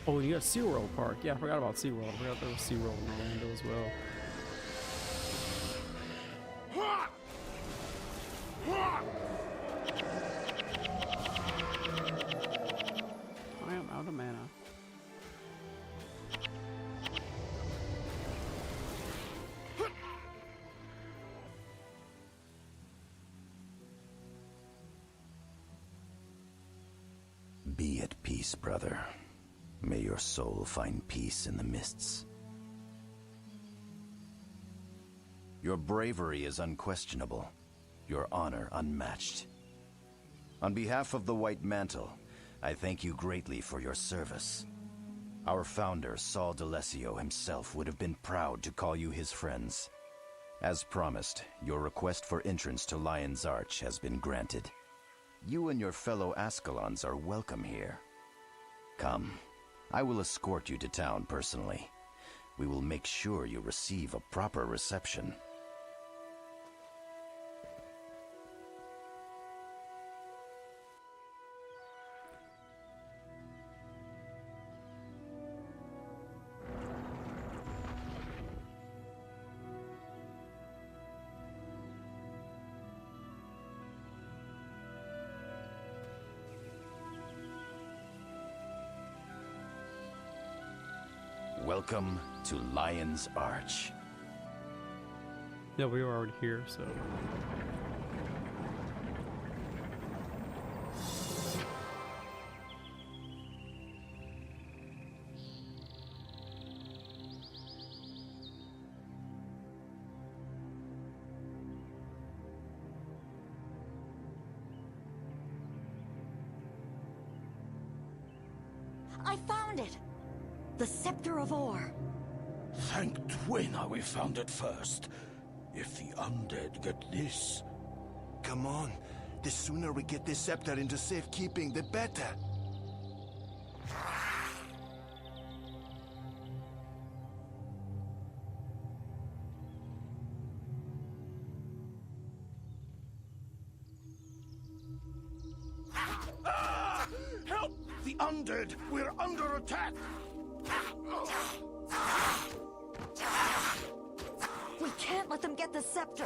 Oh, and you got SeaWorld Park. Yeah, I forgot about SeaWorld. I forgot there was SeaWorld in Orlando as well. I am out of mana. Be at peace, brother. May your soul find peace in the mists. Your bravery is unquestionable, your honor unmatched. On behalf of the White Mantle, I thank you greatly for your service. Our founder, Saul D'Alessio himself, would have been proud to call you his friends. As promised, your request for entrance to Lion's Arch has been granted. You and your fellow Ascalons are welcome here. Come. I will escort you to town personally. We will make sure you receive a proper reception. Welcome to Lion's Arch. Yeah, we were already here, so. I found it! The Scepter of Ore. Thank Dwayna we found it first. If the undead get this... Come on. The sooner we get this scepter into safekeeping, the better. Ah! Help! The undead! We're under attack! We can't let them get the scepter.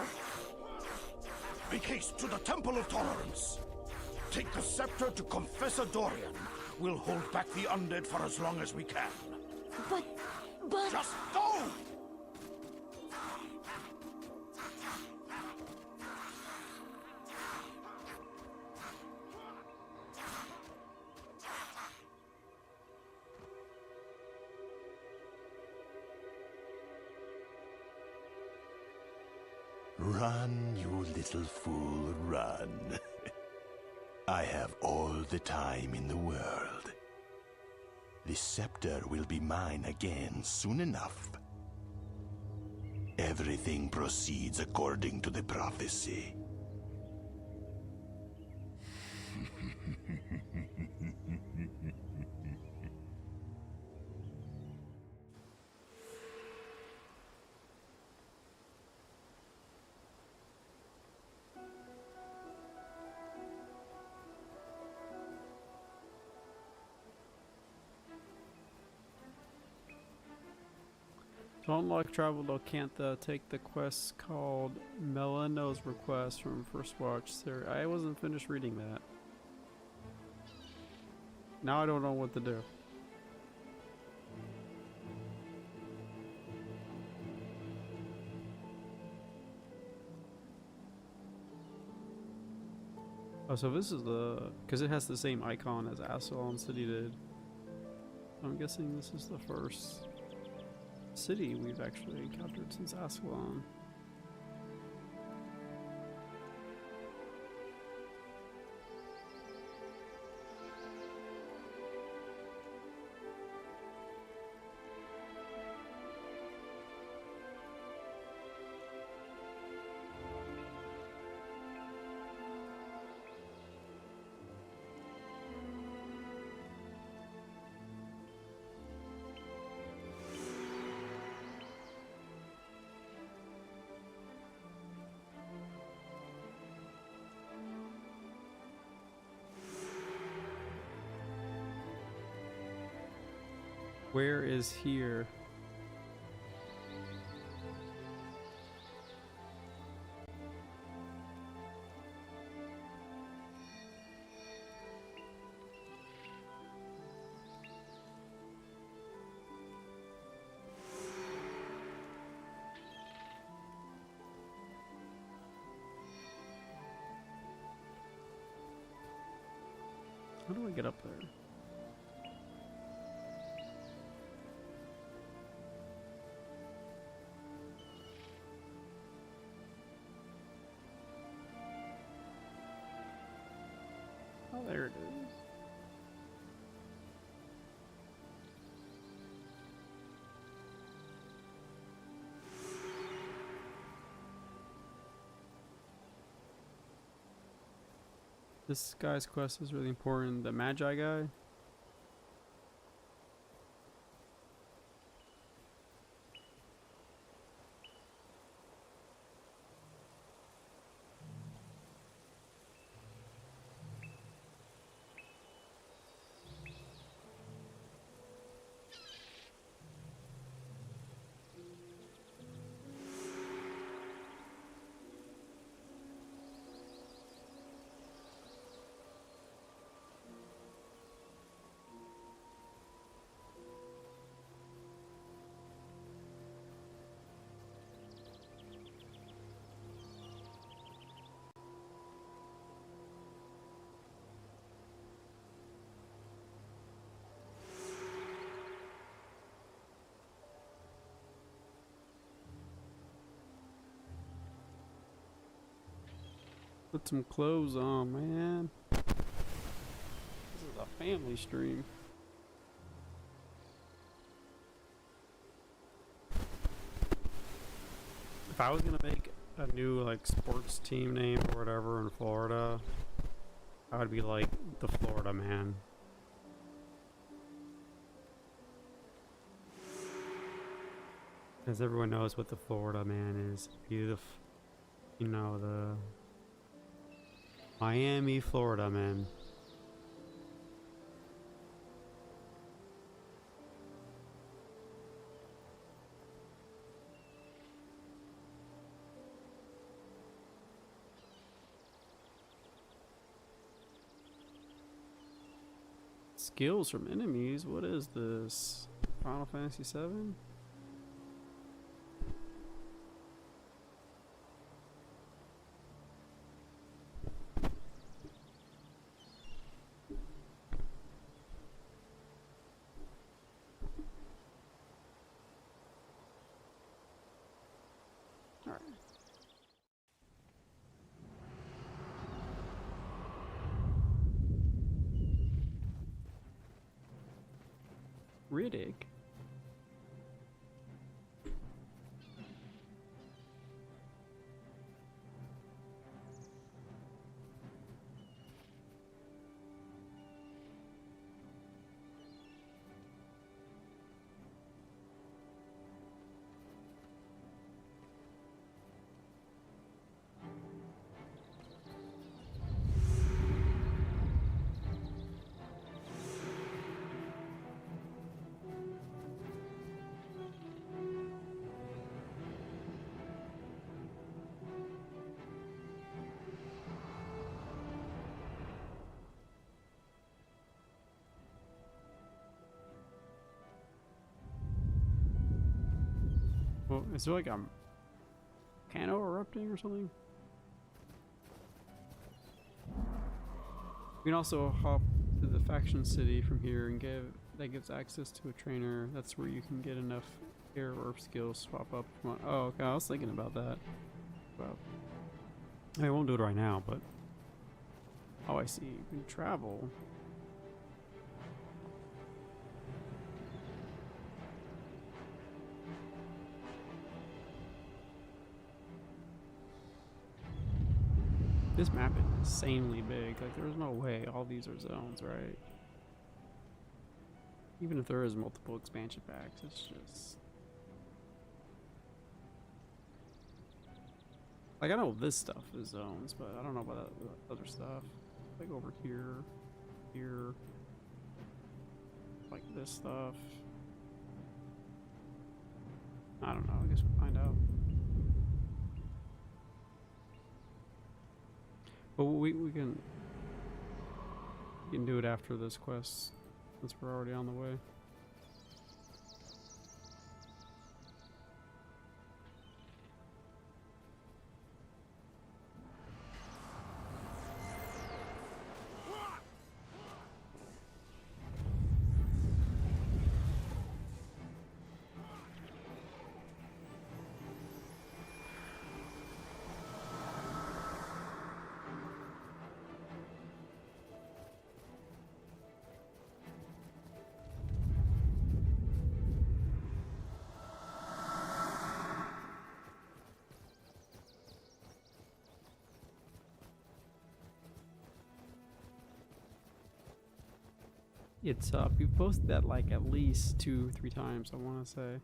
Make haste to the Temple of Tolerance. Take the scepter to Confessor Dorian. We'll hold back the undead for as long as we can. But... Just go! Run, you little fool, run. I have all the time in the world. The scepter will be mine again soon enough. Everything proceeds according to the prophecy. To unlock travel to Cantha, take the quest called Melino's Request from First Watch. There, I wasn't finished reading that. Now I don't know what to do. Oh, so this is the... because it has the same icon as Ascalon City did. I'm guessing this is the first city we've actually encountered since Ascalon. Where is here? How do I get up there? Oh, there it is. This guy's quest is really important. The Magi guy. Put some clothes on, man. This is a family stream. If I was gonna make a new like sports team name or whatever in Florida, I would be like the Florida Man. As everyone knows what the Florida Man is. Beautiful. You know, the Miami, Florida Man. Skills from enemies? What is this? Final Fantasy VII? Riddick. Oh, is there like a volcano erupting or something? We can also hop to the faction city from here and that gives access to a trainer. That's where you can get enough air or skills swap up. Oh, okay. I was thinking about that. Well, I won't do it right now, but oh, I see. You can travel. This map is insanely big. Like, there's no way all these are zones, right? Even if there is multiple expansion packs, it's just... Like, I know this stuff is zones, but I don't know about that other stuff. Like, over here, here... Like, this stuff... I don't know, I guess we'll find out. But we can do it after this quest, since we're already on the way. It's up. You've posted that like at least 2-3 times, I want to say.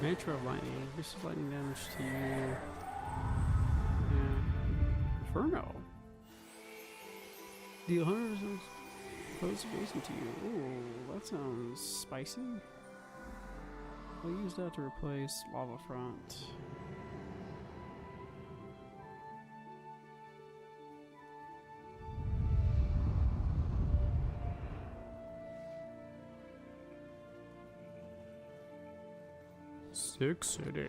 Nature of lightning. Increases lightning damage to you. Yeah. Inferno. Deal 100% close adjacent to you. Ooh, that sounds spicy. I'll use that to replace Lava Front. Sick City.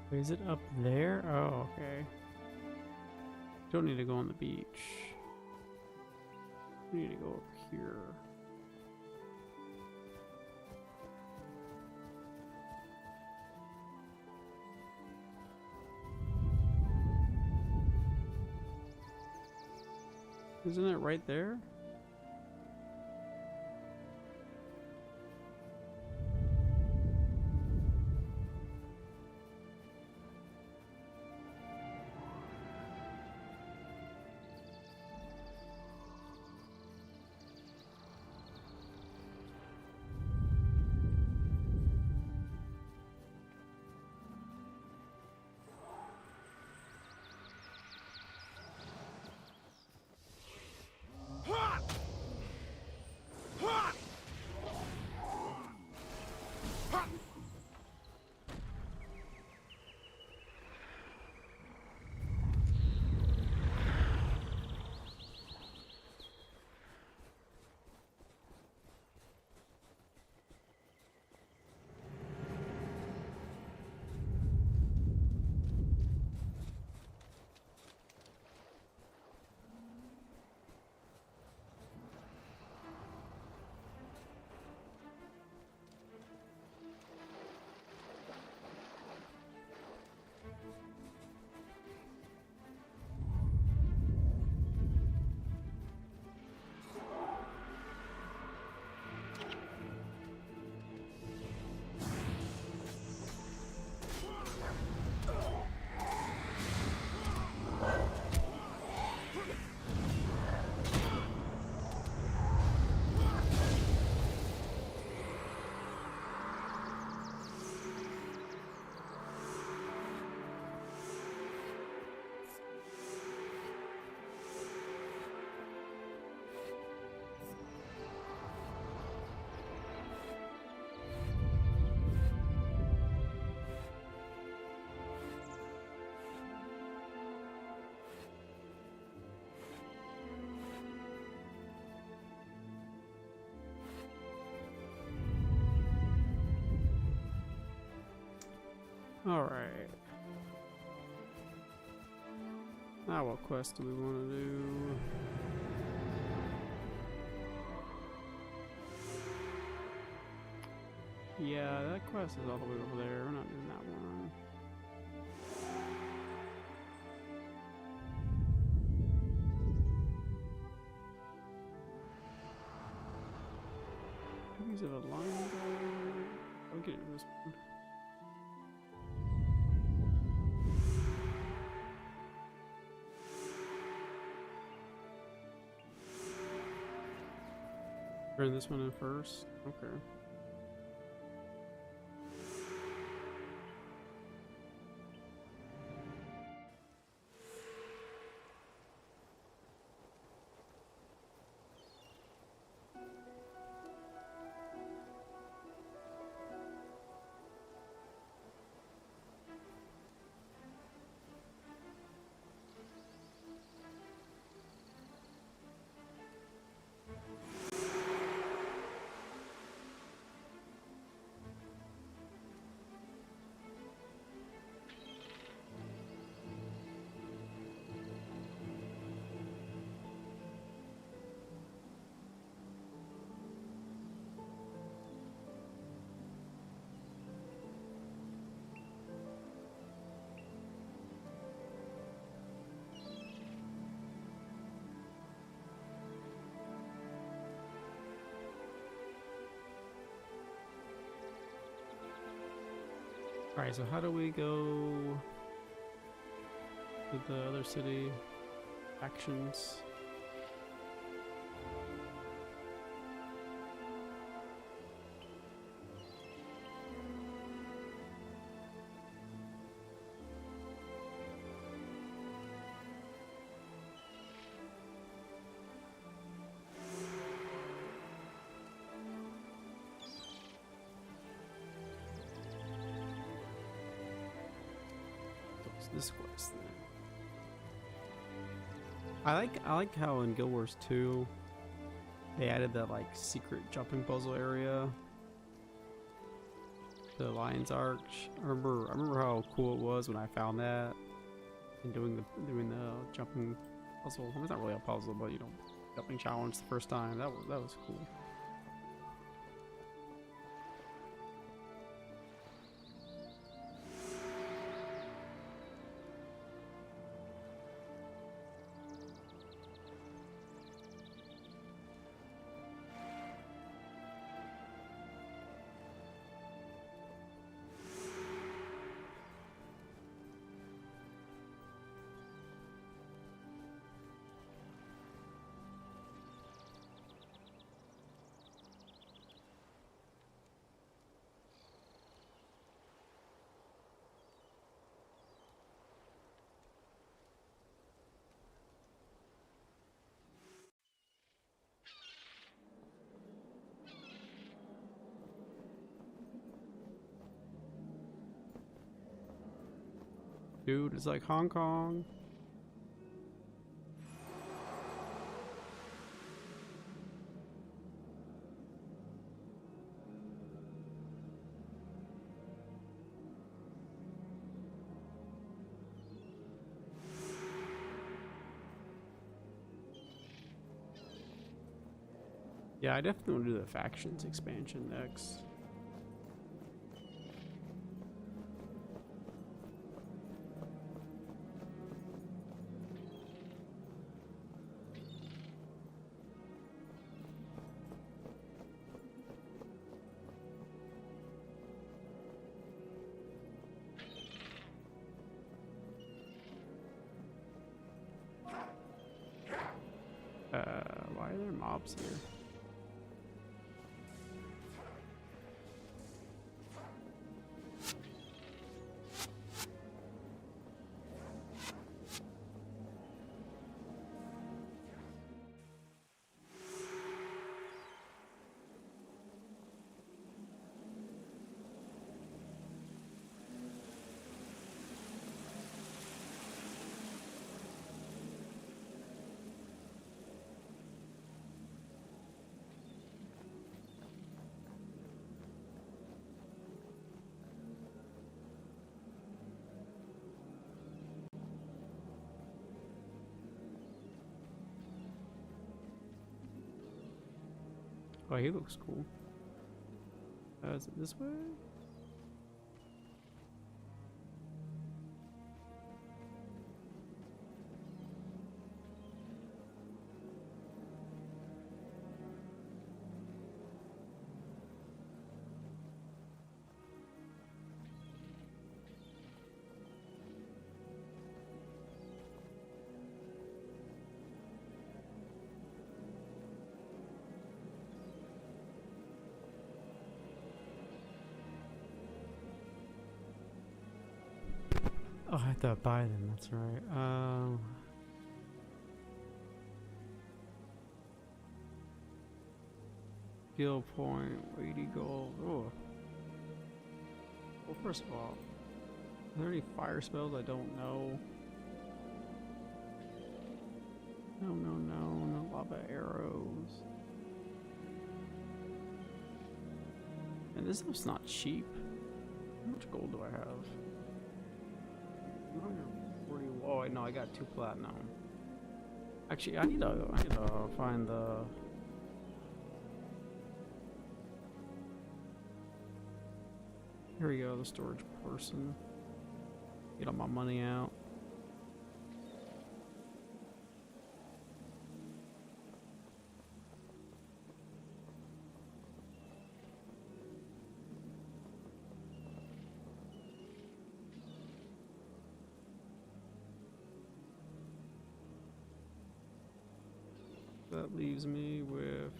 Is it up there? Oh, okay. Don't need to go on the beach. We need to go over here. Isn't it right there? Alright. Now what quest do we want to do? Yeah, that quest is all the way over there. We're not doing that one. Cookies of a line. I'll get this one. Turn this one in first. Okay. Alright, so how do we go to the other city? Actions. This quest then. I like how in Guild Wars 2 they added that like secret jumping puzzle area. The Lion's Arch. I remember how cool it was when I found that and doing the jumping puzzle. Well, it's not really a puzzle, but you know, jumping challenge the first time. That was cool. Dude, it's like Hong Kong. Yeah, I definitely want to do the factions expansion next. Why are there mobs here? Oh, he looks cool. Is it this way? Oh, I have to buy them, that's right. Skill point, 80 gold. Oh. Well, first of all, are there any fire spells I don't know? No lava arrows. And this stuff's not cheap. How much gold do I have? 240. Oh, wait, no, I got 2 platinum. Actually, I need to find the. Here we go, the storage person. Get all my money out. That leaves me with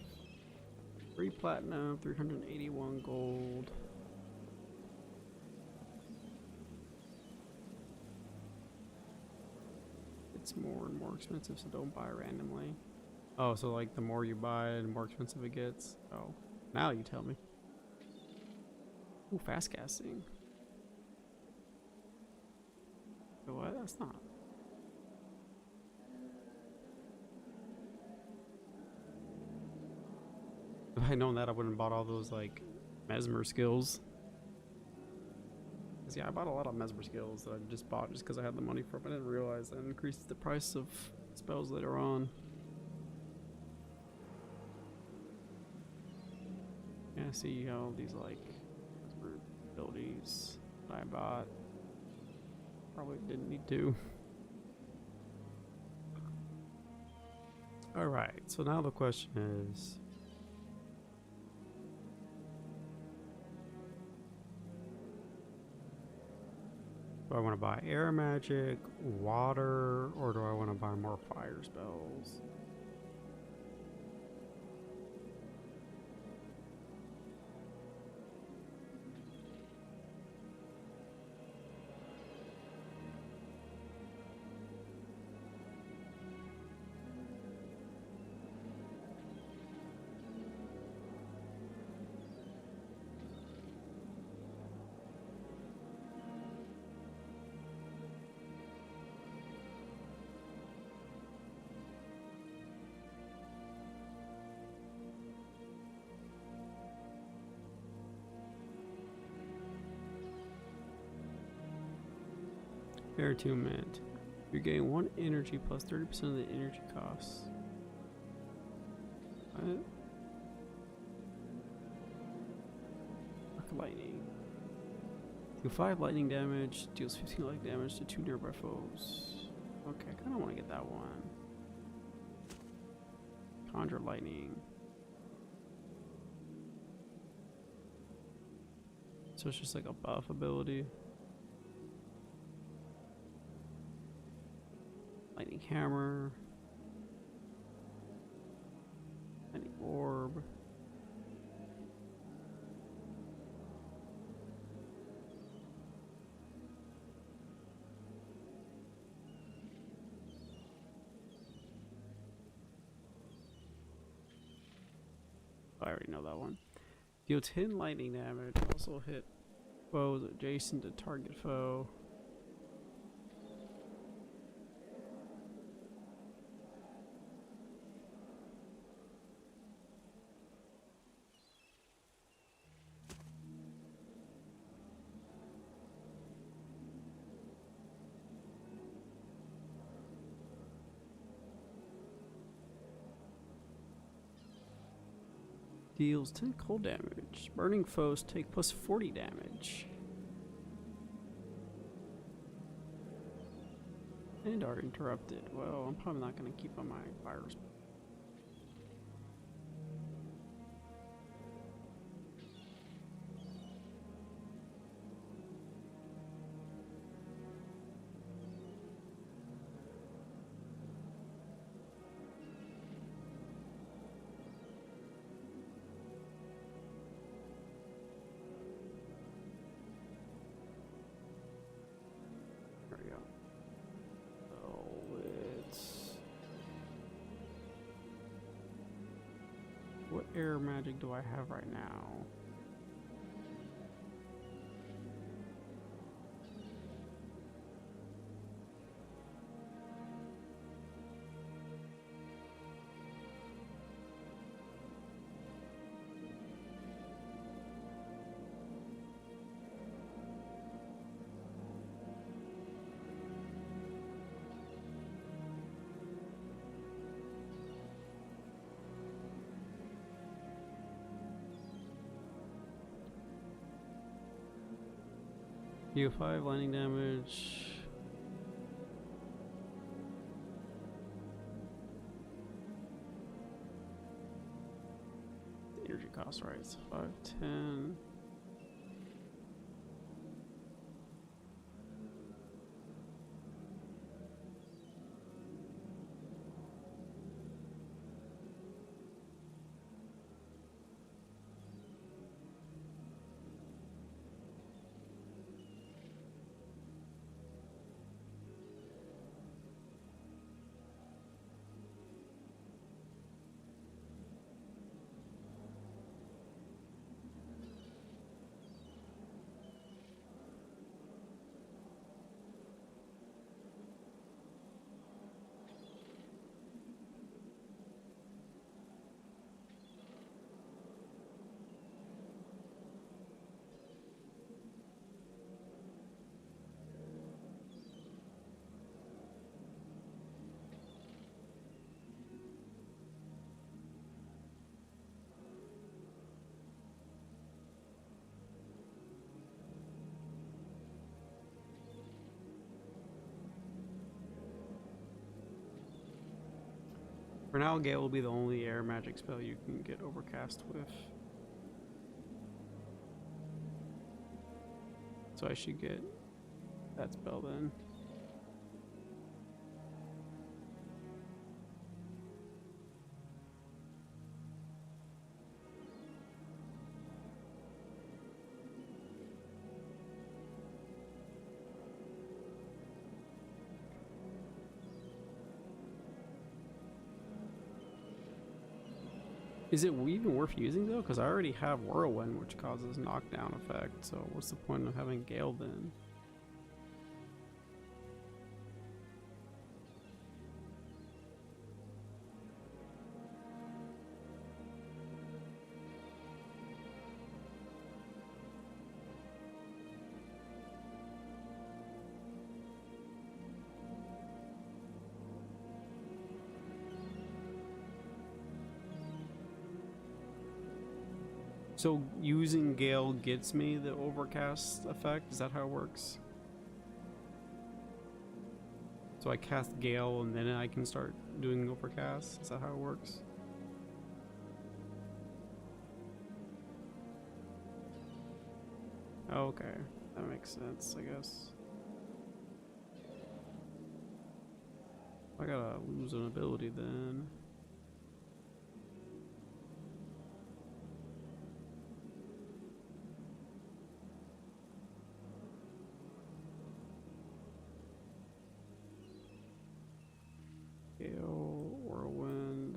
3 platinum, 381 gold. It's more and more expensive, so don't buy randomly. Oh, so like the more you buy, the more expensive it gets. Oh, now you tell me. Ooh, fast casting. What? That's not. If I had known that, I wouldn't have bought all those like mesmer skills. Cause yeah, I bought a lot of Mesmer skills that I just bought just because I had the money for them. I didn't realize that increases the price of spells later on. Yeah, see how these like Mesmer abilities that I bought probably didn't need to. Alright, so now the question is, do I want to buy air magic, water, or do I want to buy more fire spells? Air attunement. You're getting 1 energy plus 30% of the energy costs. What? Arc lightning. Do 5 lightning damage, deals 15 lightning damage to 2 nearby foes. Okay, I kind of want to get that one. Conjure lightning. So it's just like a buff ability. Lightning hammer. Lightning orb. I already know that one. Deal 10 lightning damage. Also hit foes adjacent to target foe. Deals 10 cold damage. Burning foes take plus 40 damage. And are interrupted. Well, I'm probably not going to keep on my fire spell. There we go. So it's... What air magic do I have right now? Deal 5 lightning damage. The energy cost, right? It's 5, 10. For now, Gale will be the only air magic spell you can get Overcast with. So I should get that spell then. Is it even worth using though? Because I already have Whirlwind, which causes knockdown effect. So what's the point of having Gale then? So using Gale gets me the Overcast effect? Is that how it works? So I cast Gale and then I can start doing Overcast? Is that how it works? Oh, okay, that makes sense, I guess. I gotta lose an ability then. Gale, Whirlwind.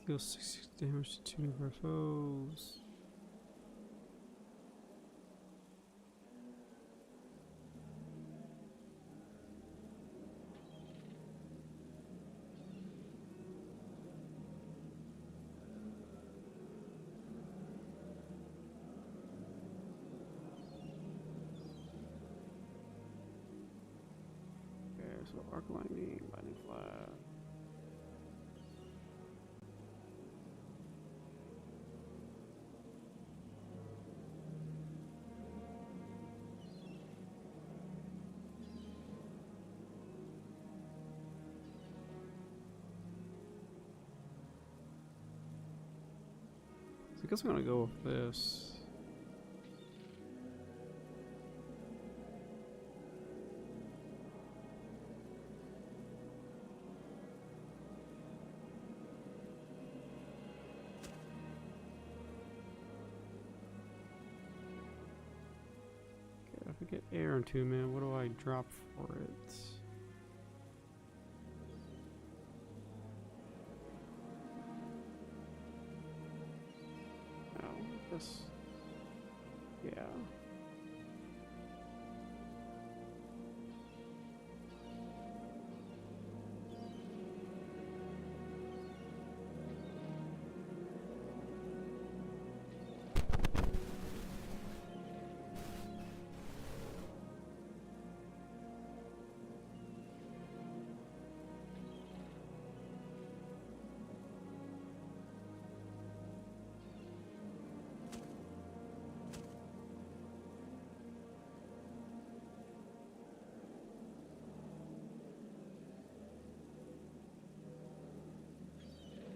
Deal 6 damage to 2 of our foes. So Arc Lightning, Lightning Flash. So I guess I'm gonna go with this. If I get air in 2 man, what do I drop for it? Oh, I guess. Yeah.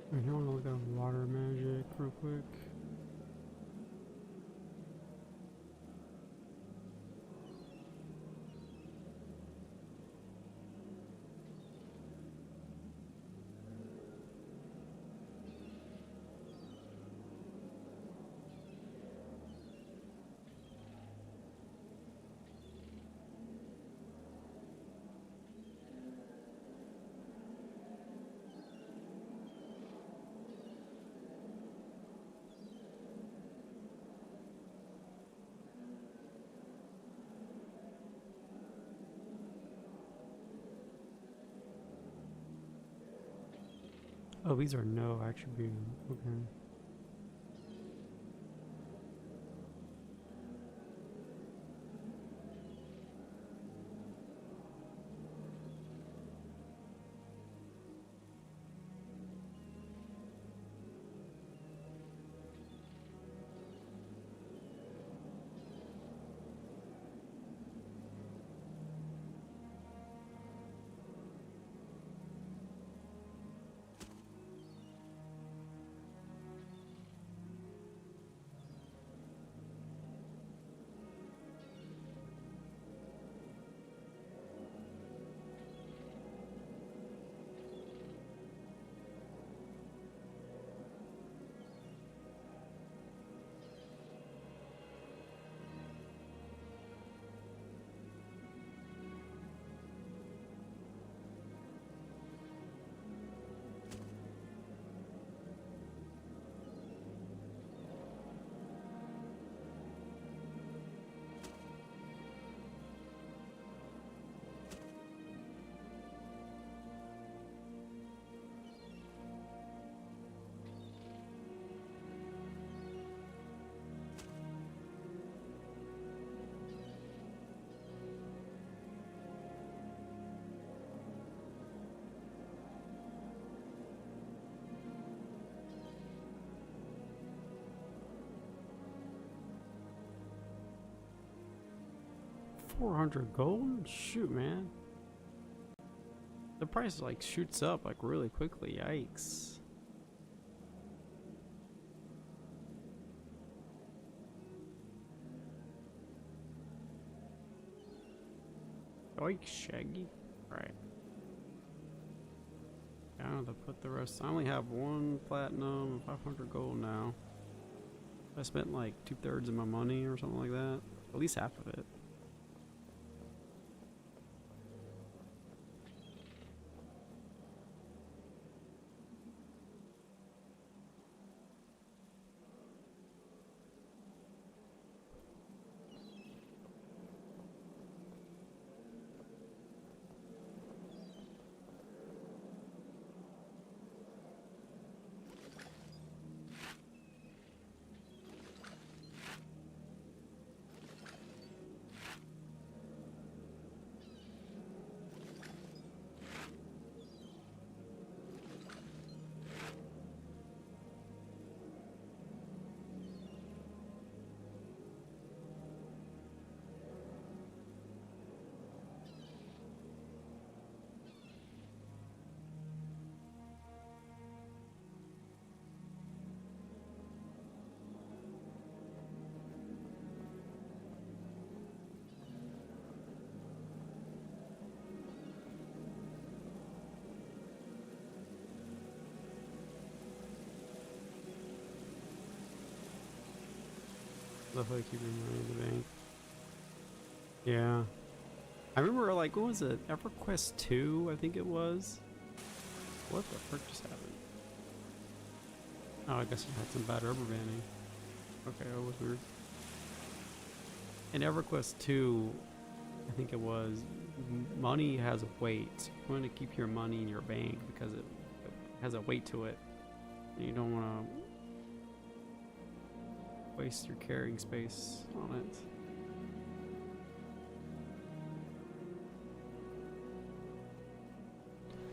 I want to look at water magic real quick. Oh, these are no attribute. Okay. 400 gold? Shoot, man. The price like shoots up like really quickly. Yikes. Oink, Shaggy. Right. I don't have to put the rest. I only have 1 platinum and 500 gold now. I spent like 2/3 of my money or something like that. At least half of it. Definitely keep your money in the bank. Yeah. I remember, like, what was it? EverQuest 2, I think it was. What the frick just happened? Oh, I guess you had some bad rubber banding. Okay, that was weird. In EverQuest 2, I think it was, money has a weight. You want to keep your money in your bank because it has a weight to it. And you don't want to waste your carrying space on it.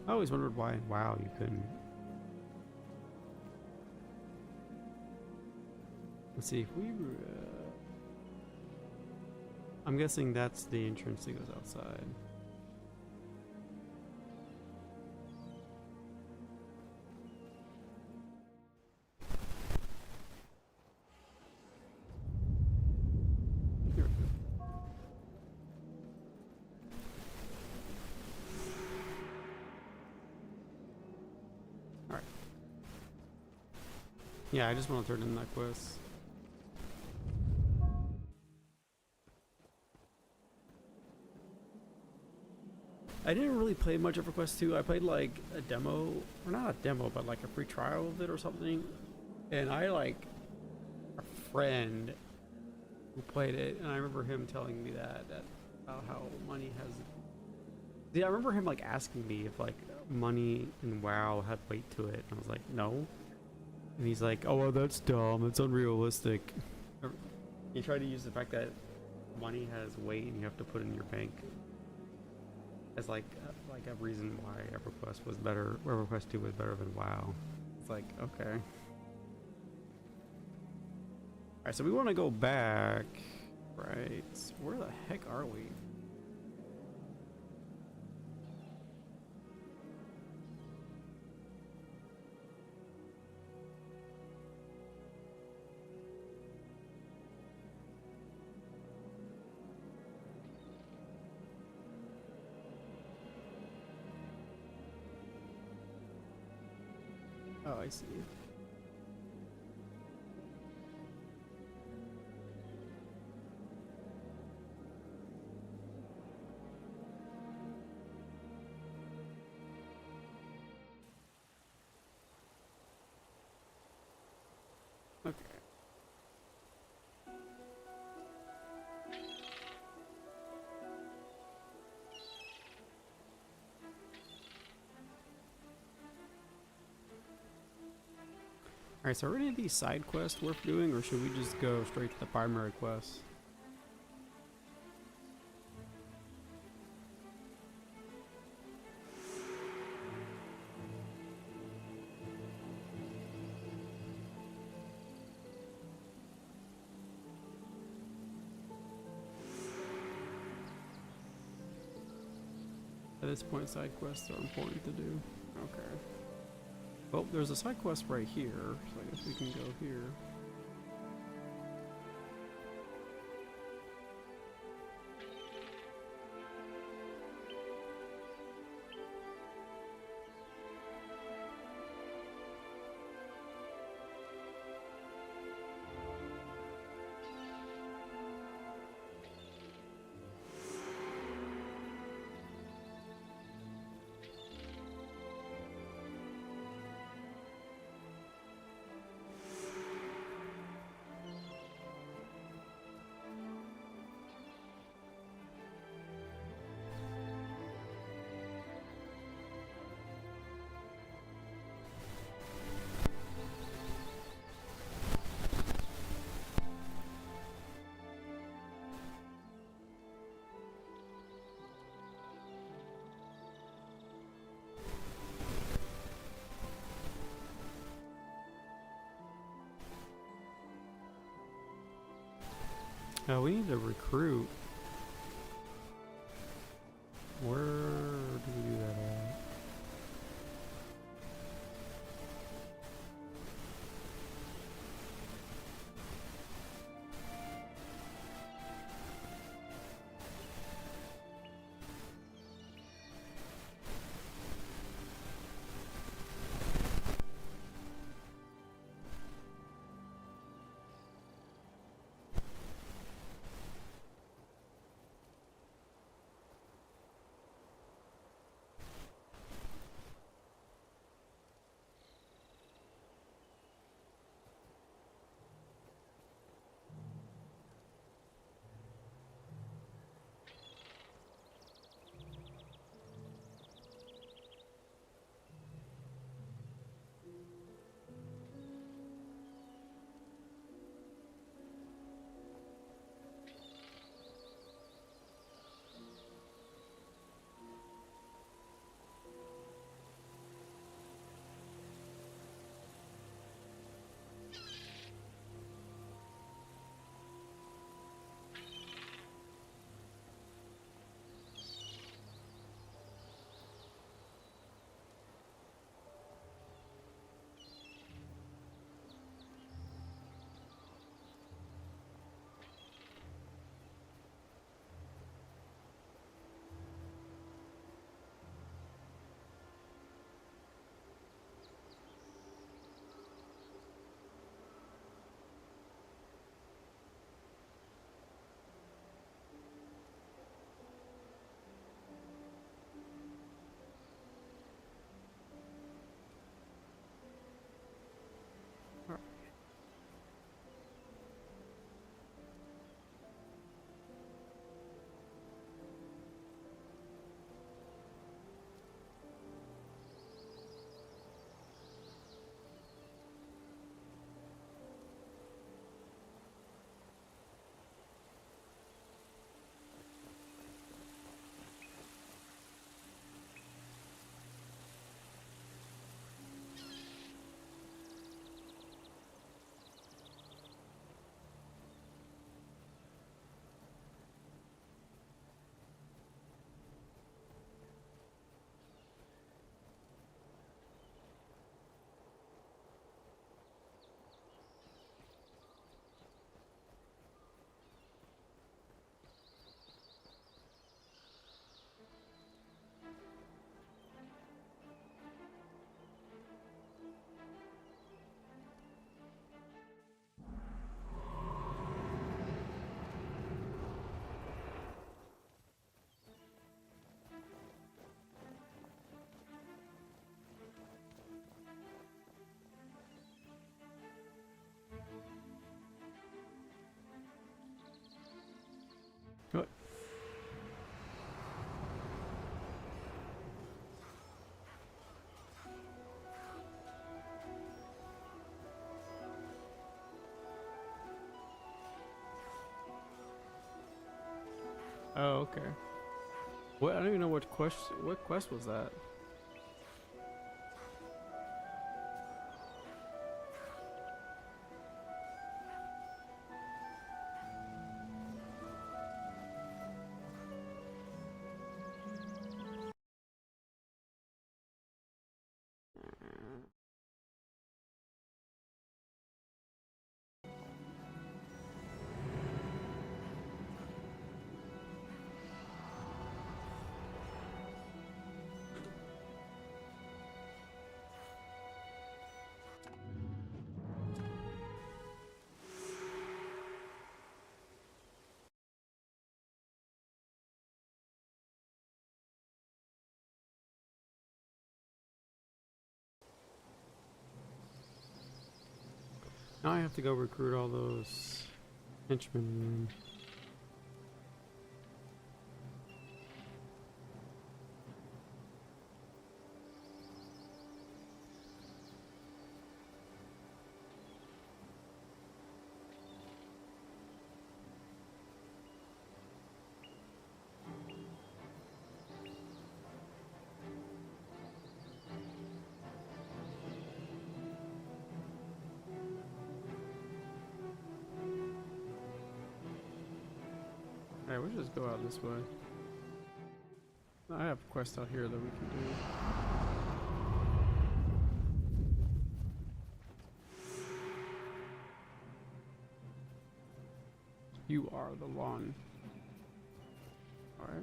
I always wondered why in WoW you couldn't. Let's see if we. I'm guessing that's the entrance that goes outside. Here we go. All right. Yeah, I just want to turn in that quest. I didn't really play much of EverQuest 2. I played like a demo, or not a demo, but like a free trial of it or something. And I like a friend who played it, and I remember him telling me that about how money has. Yeah, I remember him like asking me if like money in WoW had weight to it, and I was like, no. And he's like, oh, well, that's dumb. It's unrealistic. He tried to use the fact that money has weight and you have to put it in your bank as like a reason why EverQuest was better. EverQuest 2 was better than WoW. It's like, okay. All right, so we want to go back, right? Where the heck are we? Oh, I see. Okay. Alright, so are any of these side quests worth doing, or should we just go straight to the primary quest? At this point, side quests are important to do. Okay. Well, there's a side quest right here, so I guess we can go here. Oh, we need to recruit. Where do we do that at? What? Oh, okay. What? I don't even know what quest was that? Now I have to go recruit all those henchmen. Alright, we'll just go out this way. I have a quest out here that we can do. You are the one. Alright.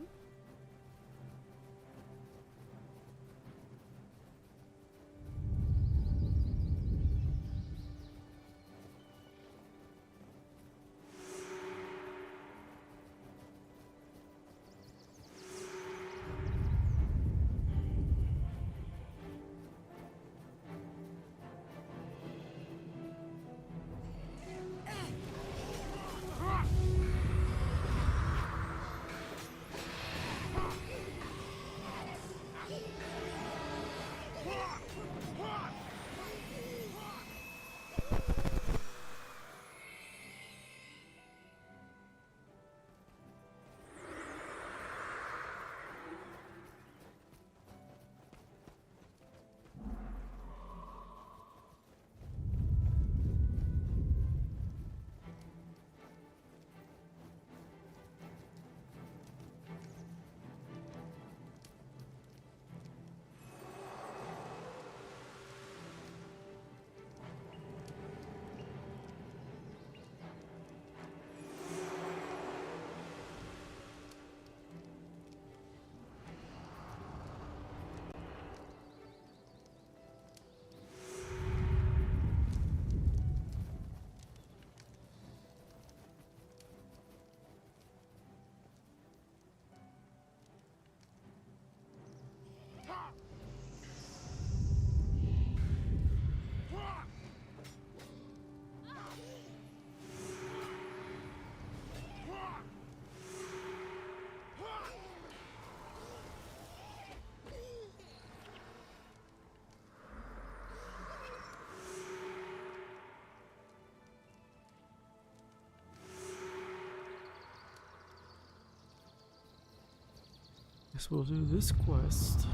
Guess we'll do this quest.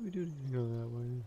We do need to go that way.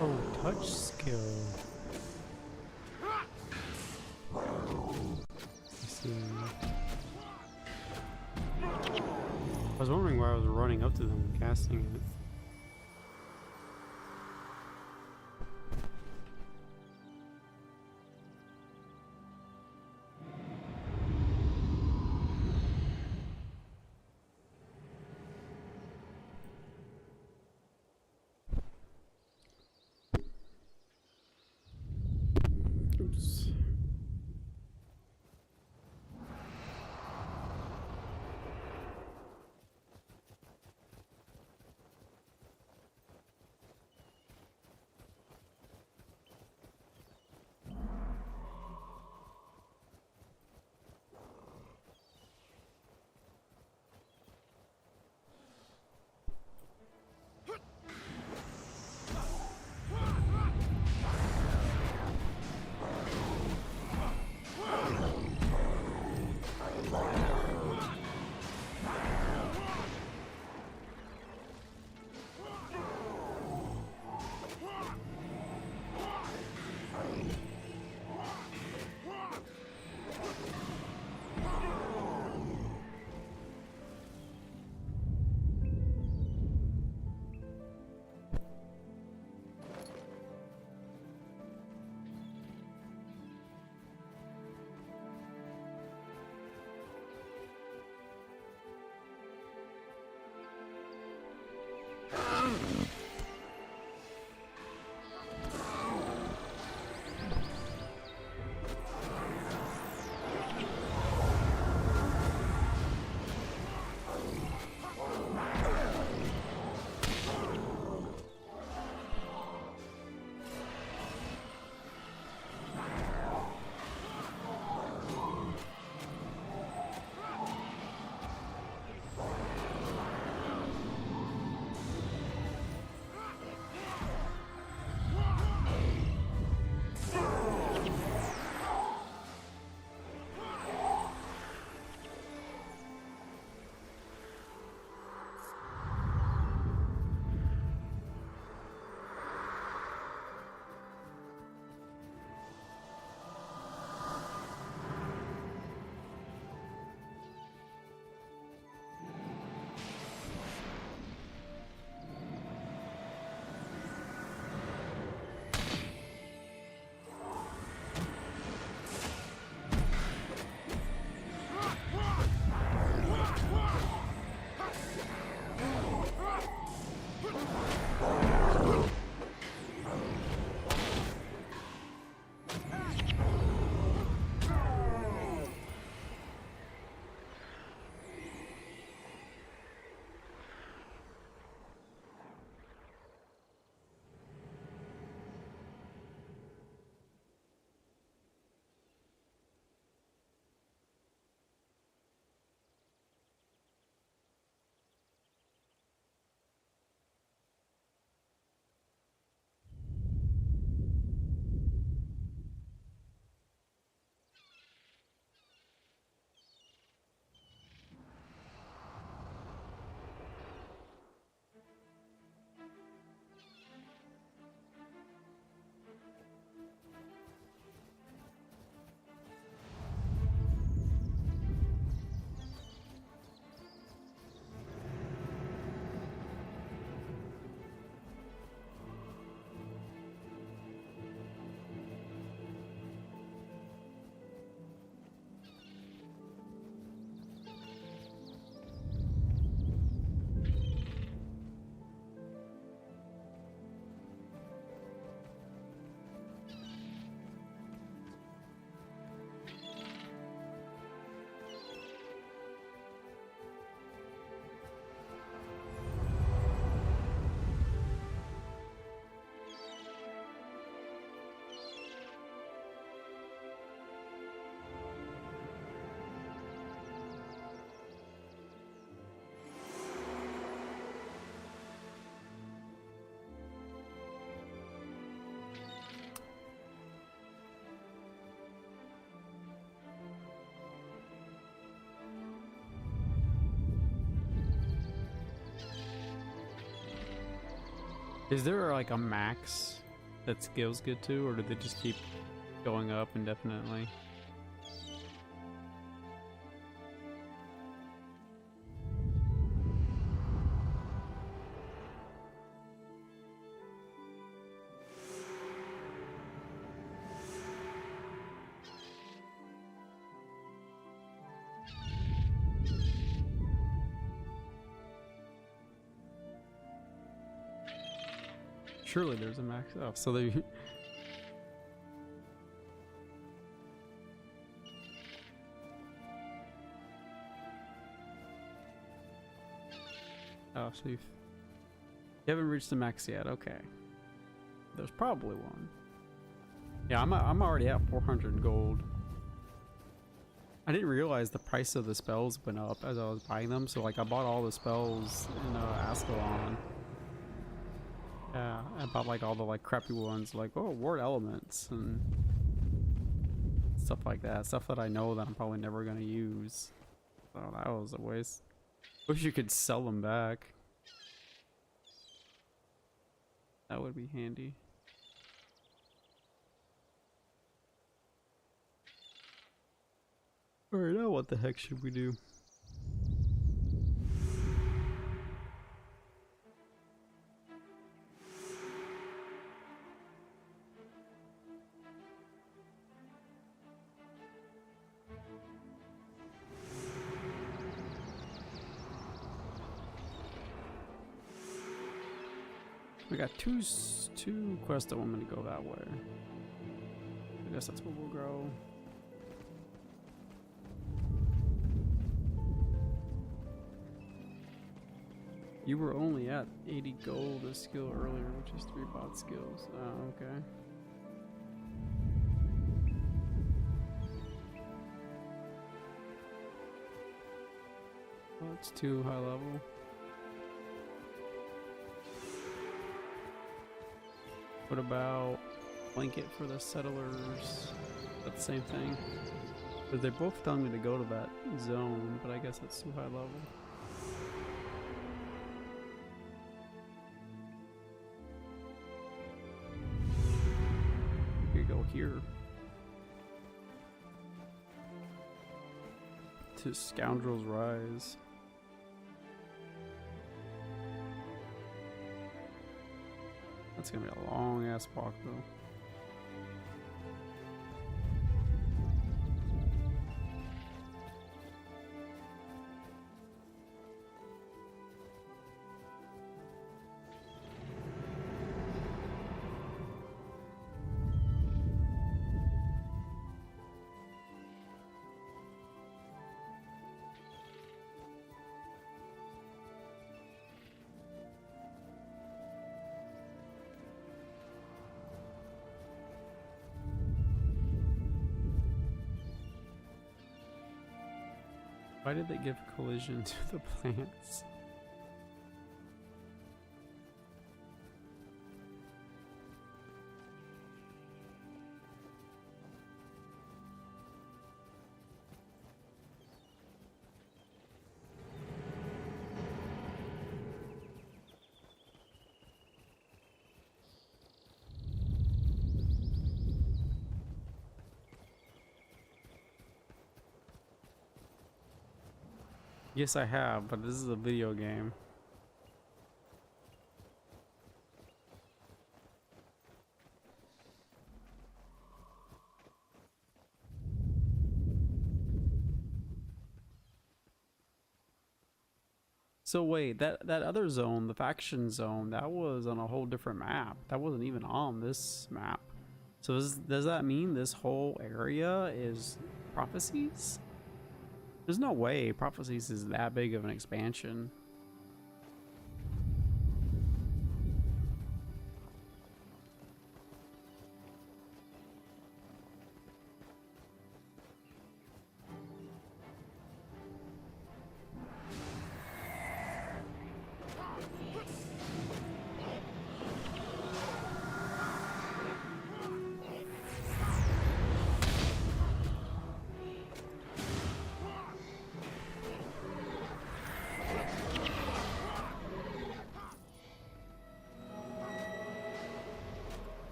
Oh, touch skill. I see. I was wondering why I was running up to them and casting it. Oops. Is there like a max that skills get to, or do they just keep going up indefinitely? Surely there's a max. Oh, so they. Oh, so you haven't reached the max yet. Okay. There's probably one. Yeah, I'm already at 400 gold. I didn't realize the price of the spells went up as I was buying them. So like I bought all the spells in Ascalon. Yeah, I bought like all the like crappy ones, like ward elements and stuff like that. Stuff that I know that I'm probably never gonna use. So that was a waste. Wish you could sell them back. That would be handy. Alright, now what the heck should we do? We got two quests that want me to go that way. I guess that's where we'll go. You were only at 80 gold a skill earlier, which is 3 bot skills. Oh, okay. Well, it's too high level. What about blanket for the settlers? That's the same thing. But they both tell me to go to that zone, but I guess that's too high level. We could go here. To Scoundrel's Rise. That's gonna be a long ass walk though. Why did they give collision to the plants? Yes, I have, but this is a video game. So wait, that other zone, the faction zone, that was on a whole different map. That wasn't even on this map. So does that mean this whole area is Prophecies? There's no way Prophecies is that big of an expansion.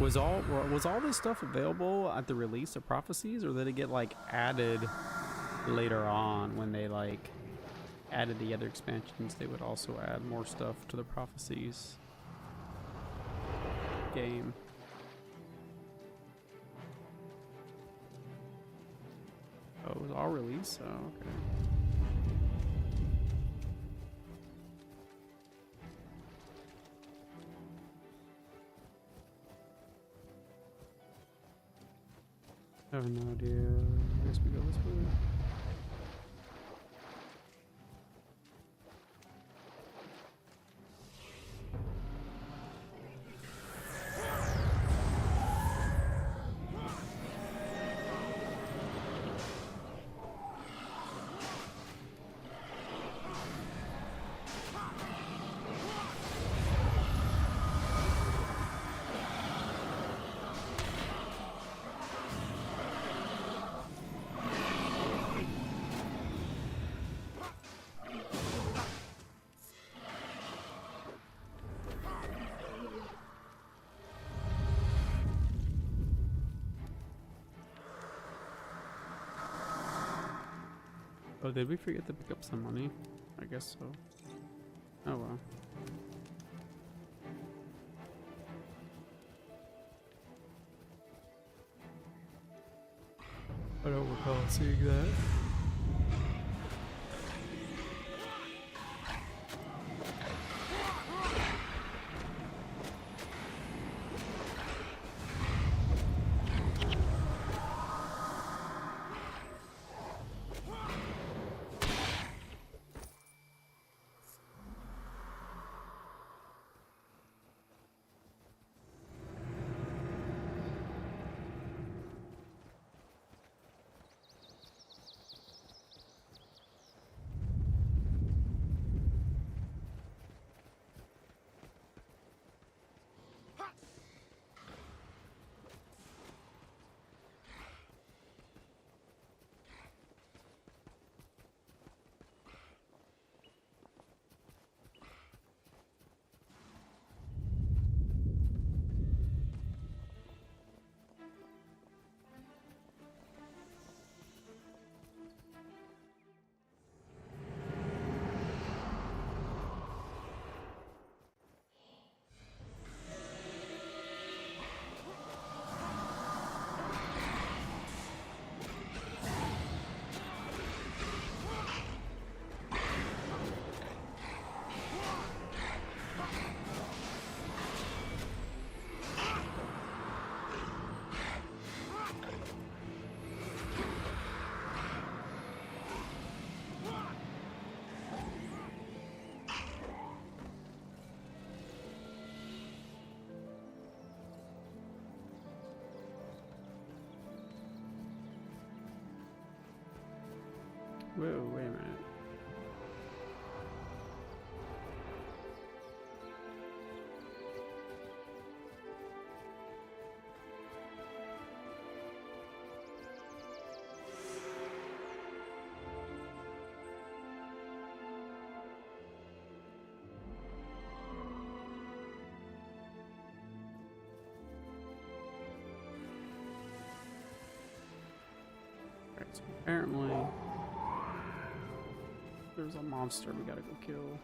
Was all this stuff available at the release of Prophecies, or did it get like added later on when they like added the other expansions? They would also add more stuff to the Prophecies game. Oh, it was all release? Oh, okay. I have no idea. I guess we go this way. Oh, did we forget to pick up some money? I guess so. Oh well. I don't recall seeing that. Whoa, wait a minute. Alright, so apparently there's a monster we gotta go kill.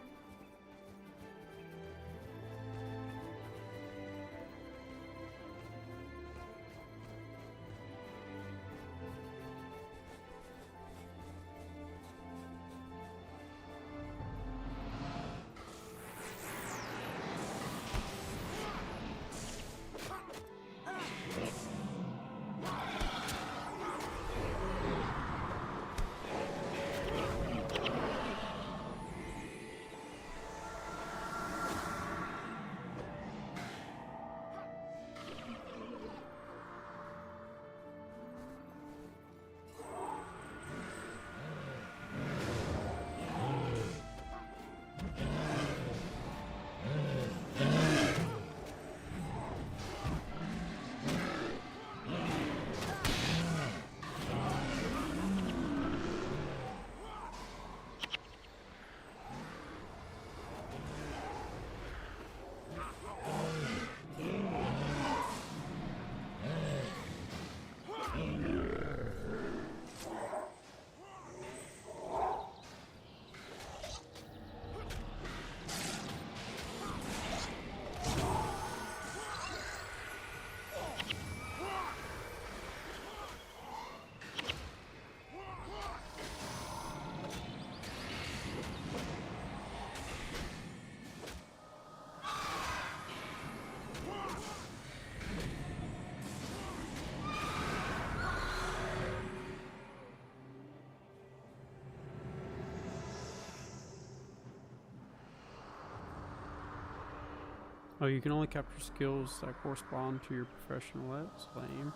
Oh, you can only capture skills that correspond to your professional. That's lame.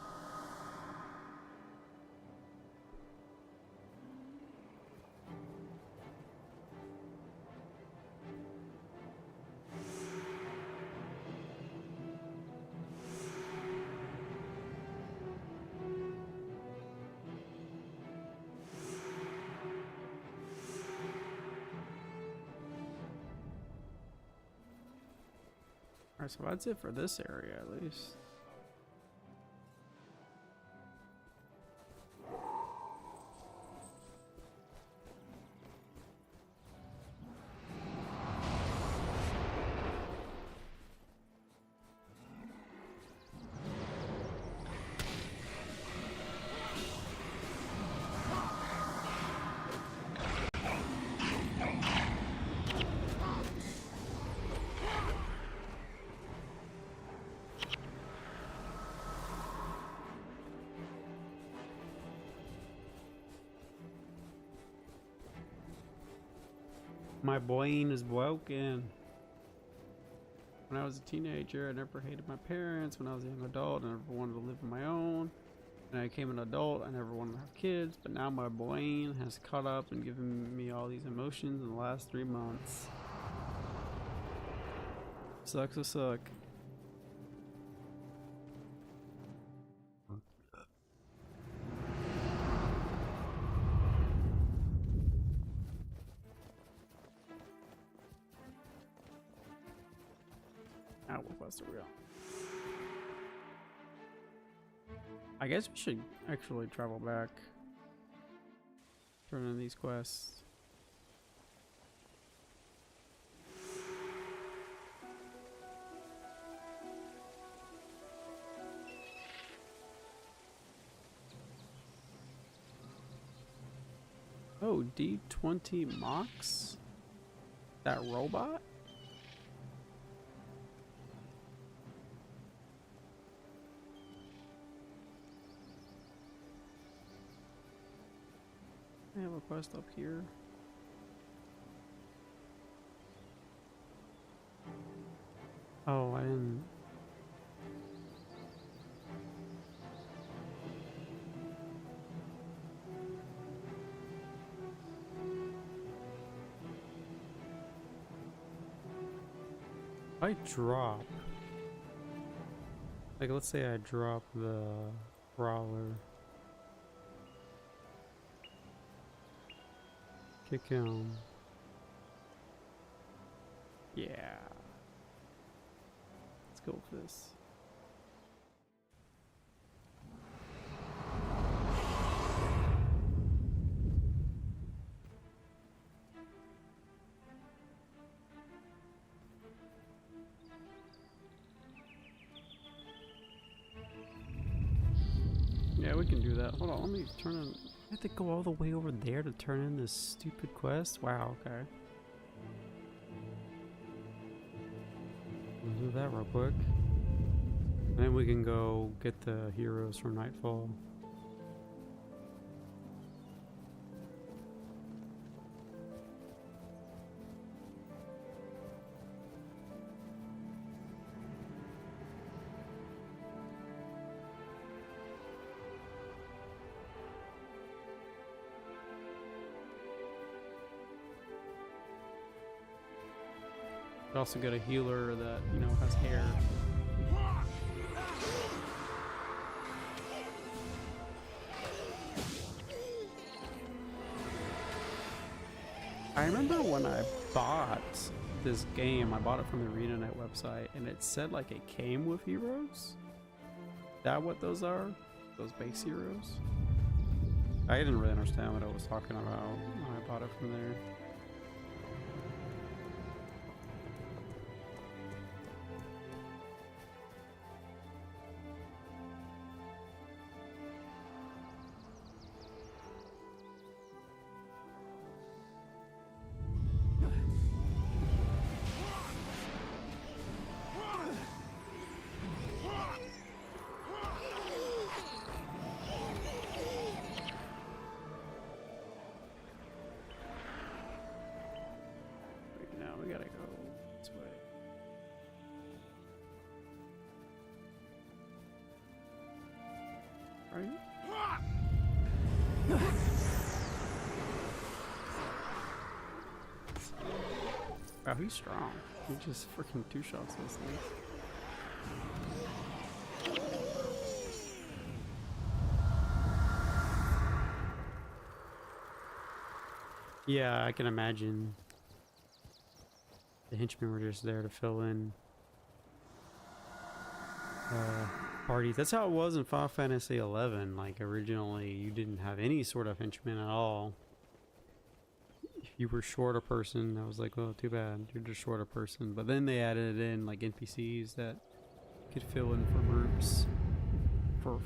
Alright, so that's it for this area at least. My brain is broken. When I was a teenager, I never hated my parents. When I was a young adult, I never wanted to live on my own. When I became an adult, I never wanted to have kids. But now my brain has caught up and given me all these emotions in the last 3 months. Sucks to suck. Now what quest are we on? I guess we should actually travel back. Turn in these quests. Oh, D20 Mox? That robot? I have a quest up here. Oh, I didn't. If I drop, like, let's say I drop the Brawler. Kick him. Yeah. Let's go for this. Yeah, we can do that. Hold on, let me turn in. I have to go all the way over there to turn in this stupid quest? Wow, okay. We'll do that real quick. And then we can go get the heroes from Nightfall. Also get a healer that, you know, has hair. I remember when I bought this game, I bought it from the ArenaNet website, and it said like it came with heroes. Is that what those are? Those base heroes? I didn't really understand what I was talking about when I bought it from there. right? Wow, he's strong. He just freaking two shots those things. Yeah, I can imagine the henchmen were just there to fill in parties. That's how it was in Final Fantasy XI. Like, originally, you didn't have any sort of henchmen at all. If you were short a person, I was like, well, too bad, you're just short a person. But then they added in, like, NPCs that could fill in for groups.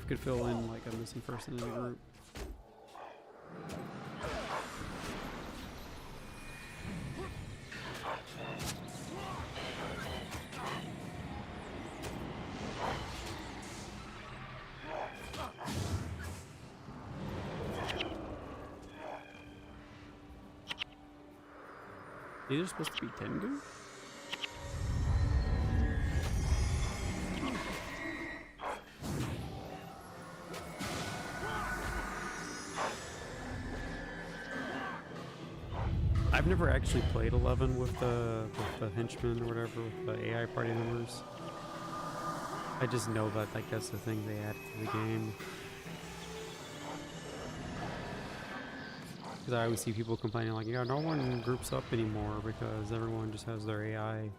Could fill in, like, a missing person in a group. These are supposed to be Tengu? I've never actually played 11 with the henchmen or whatever, with the AI party members. I just know that, like, that's the thing they added to the game. Because I always see people complaining like, yeah, no one groups up anymore because everyone just has their AI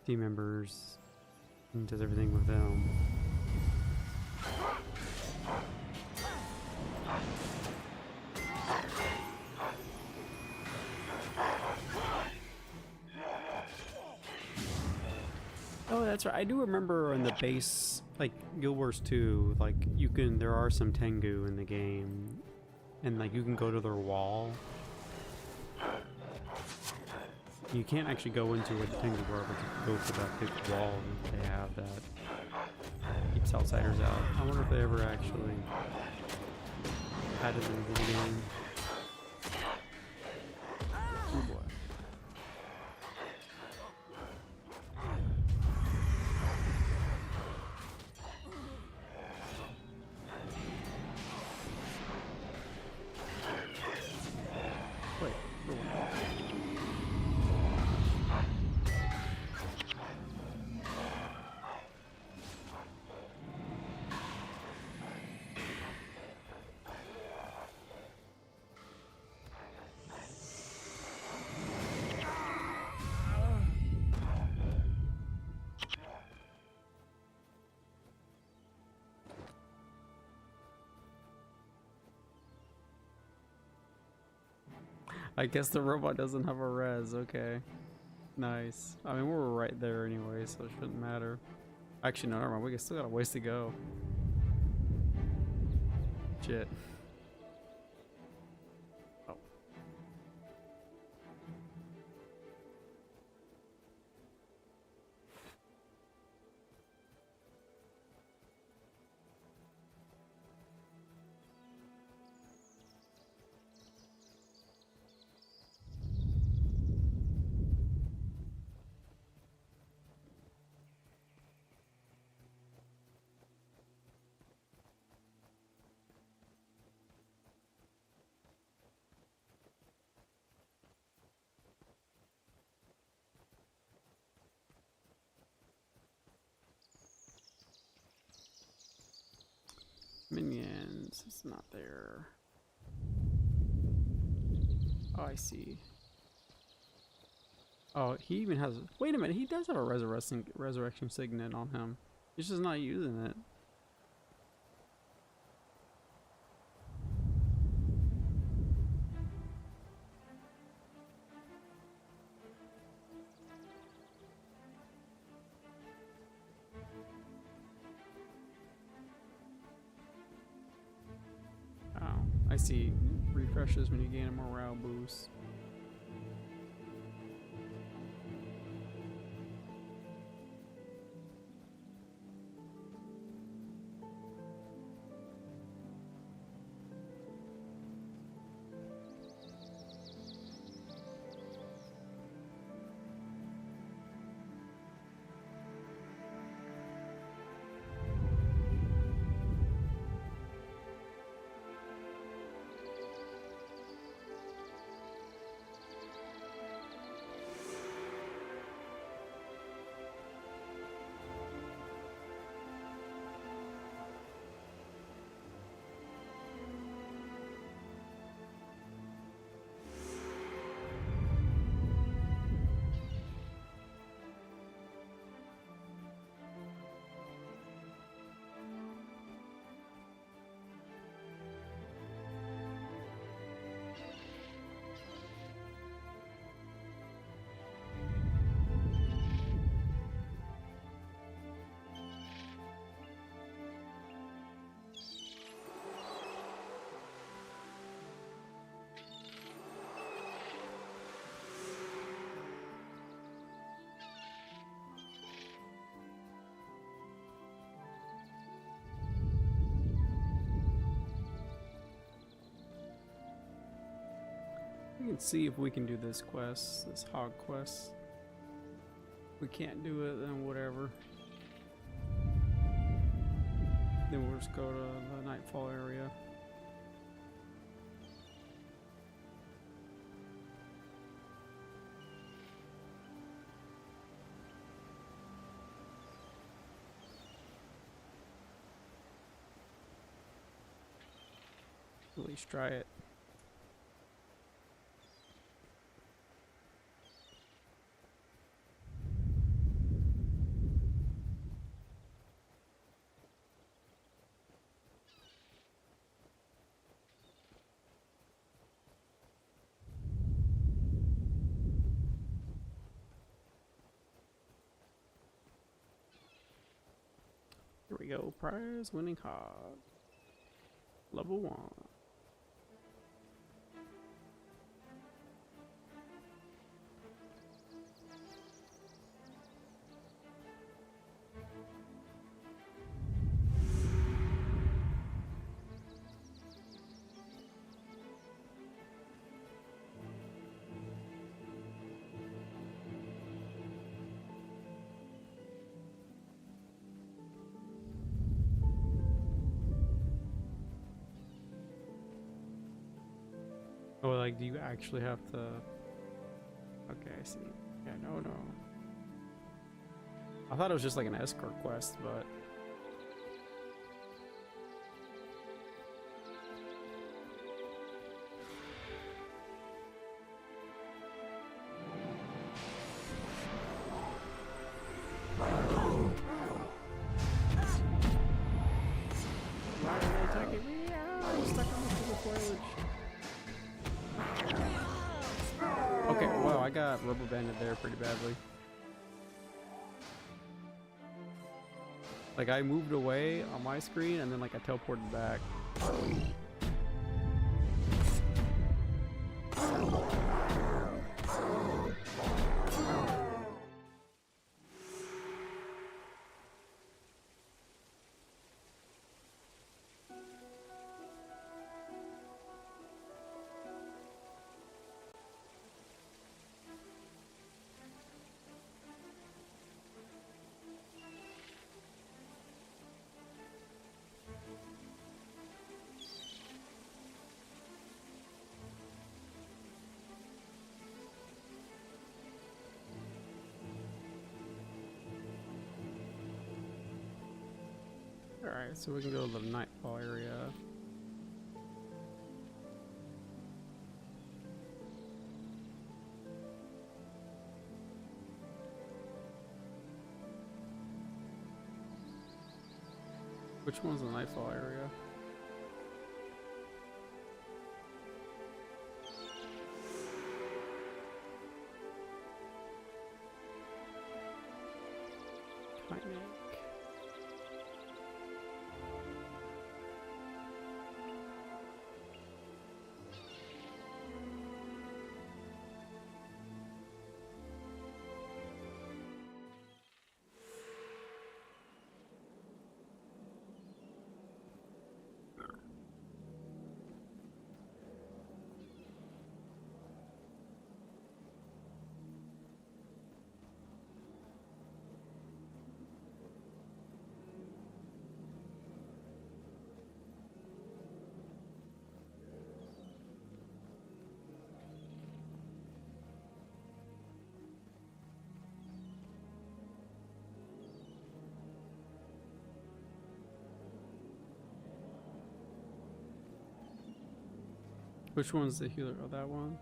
team members and does everything with them. Oh, that's right. I do remember in the base, like Guild Wars 2, like there are some Tengu in the game. And like you can go to their wall. You can't actually go into where the Tengu are, but you can go to that big wall that they have that keeps outsiders out. I wonder if they ever actually added them to the game. Oh boy. I guess the robot doesn't have a res, okay. Nice. I mean, we're right there anyway, so it shouldn't matter. Actually, no, never mind. We still got a ways to go. Shit. Oh. Minions, it's not there. Oh, I see. Oh, he even has. Wait a minute, he does have a resurrection signet on him. He's just not using it. Oh, I see. Refreshes when you gain a morale boost. We can see if we can do this quest, this hog quest. If we can't do it, then whatever. Then we'll just go to the Nightfall area. At least try it. Here we go, prize winning hog. Level 1. Oh, like, do you actually have to... Okay, I see. Yeah, no. I thought it was just like an escort quest, but... Why are they attacking me? I'm stuck on the physical foliage. Okay, well, I got rubber banded there pretty badly. Like, I moved away on my screen and then like I teleported back. Alright, so we can go to the Nightfall area. Which one's the Nightfall area? Kynek. Which one's the healer? Oh, that one?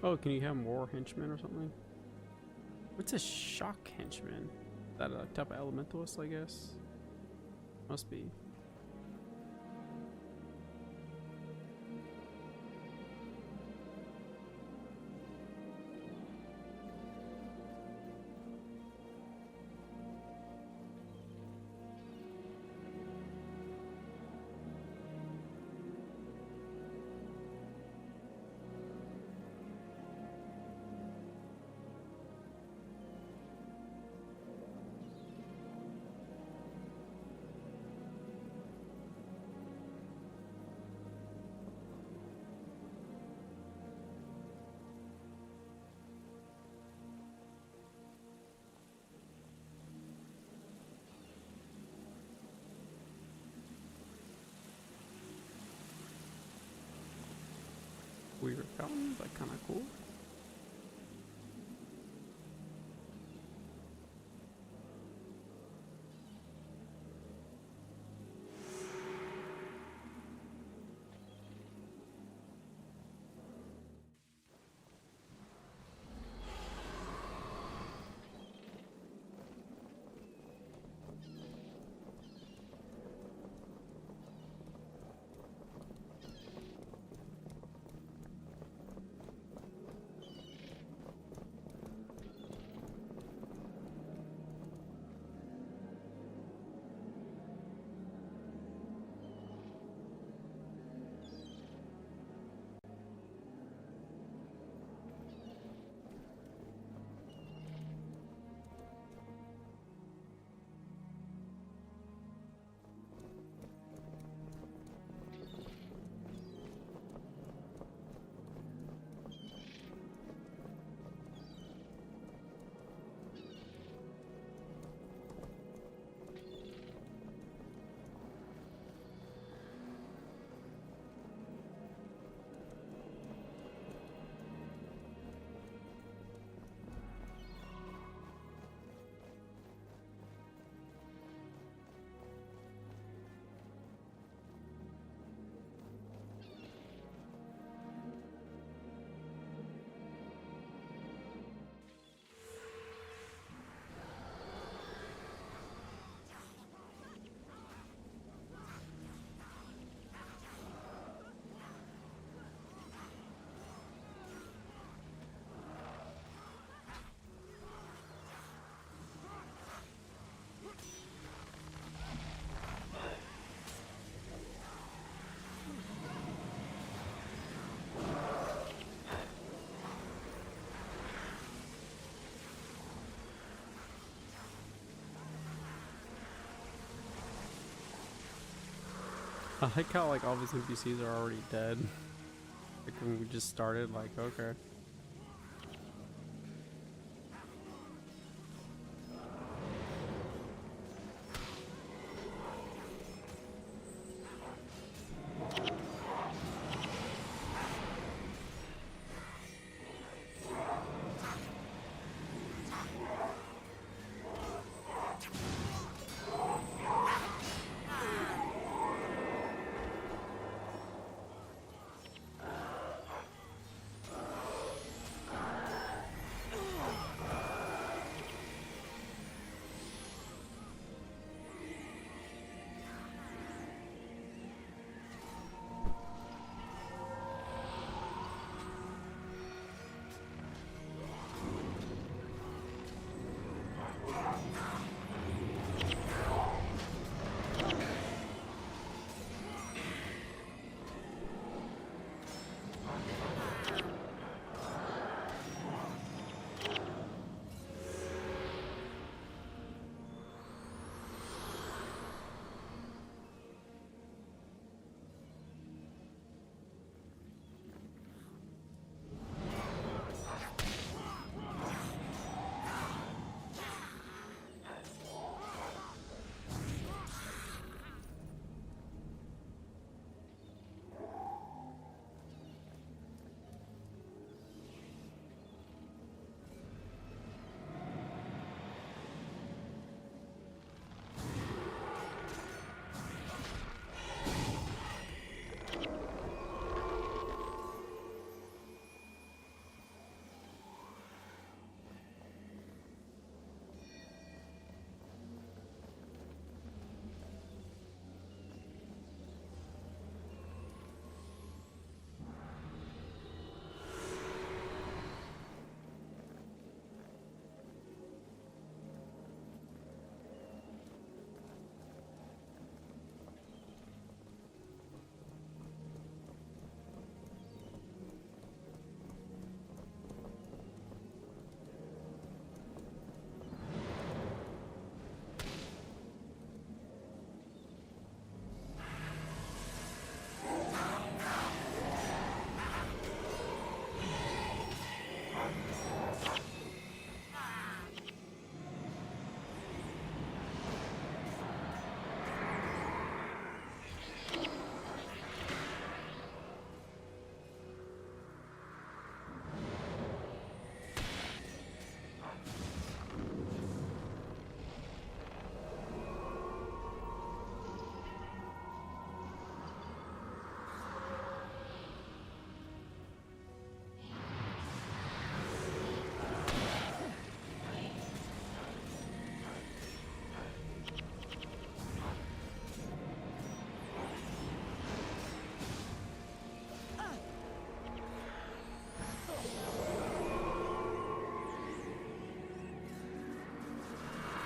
Oh, can you have more henchmen or something? What's a shock henchman? Is that a type of elementalist, I guess? Must be. weird fountains, like kind of cool. I like how like all these NPCs are already dead. Like when we just started, like okay.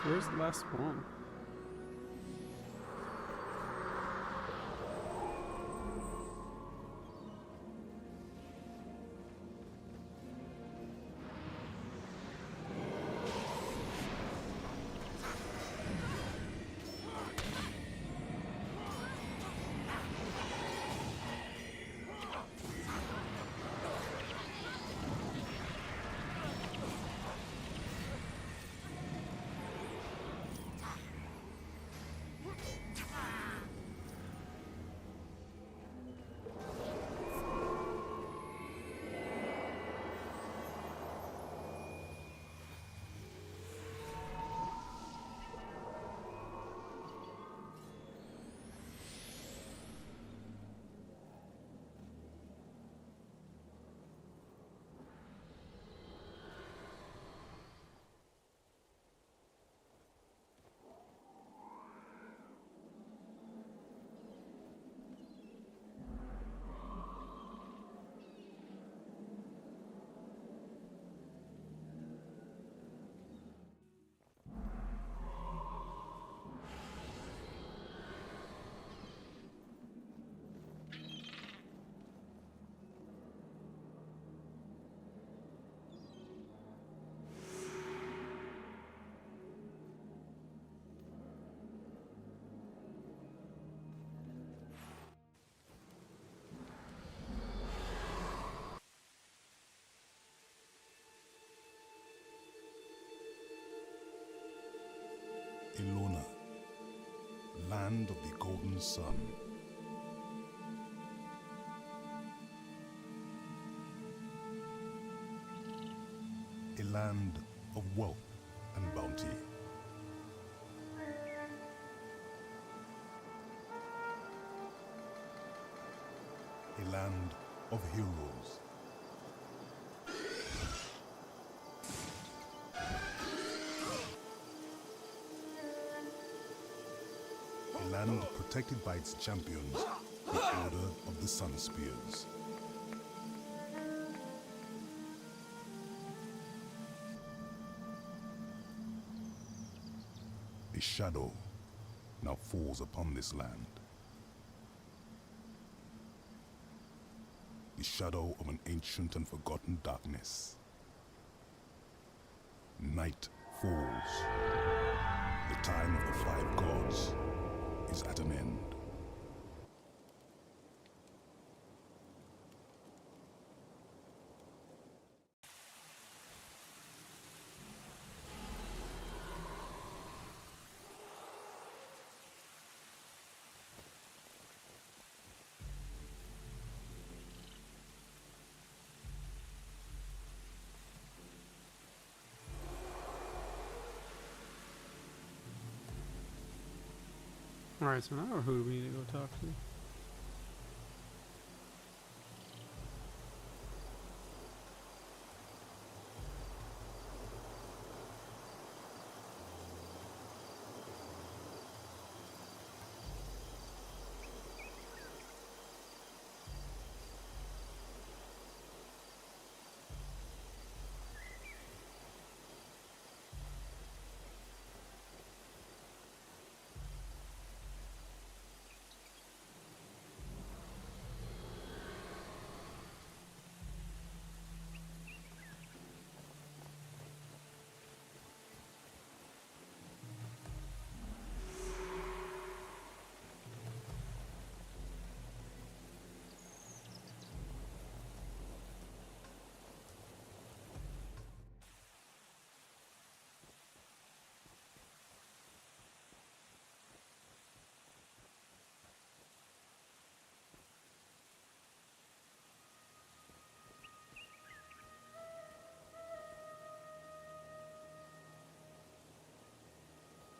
Where's the last one? Elona, land of the golden sun. A land of wealth and bounty. A land of heroes. A land protected by its champions, the Order of the Sun Spears. A shadow now falls upon this land. The shadow of an ancient and forgotten darkness. Night falls. The time of the five gods is at an end. Alright, so now who do we need to go talk to?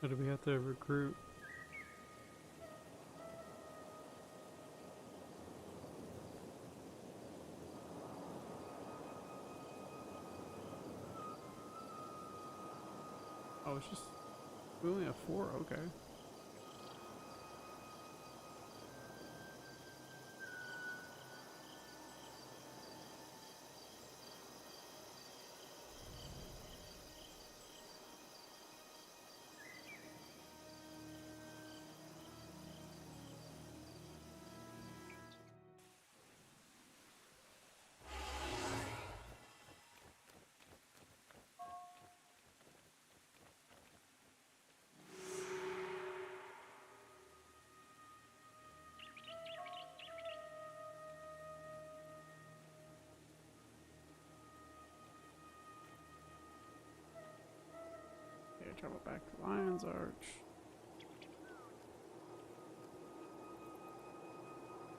Or do we have to recruit? Oh, it's just... we only have 4? Okay. travel back to Lion's Arch.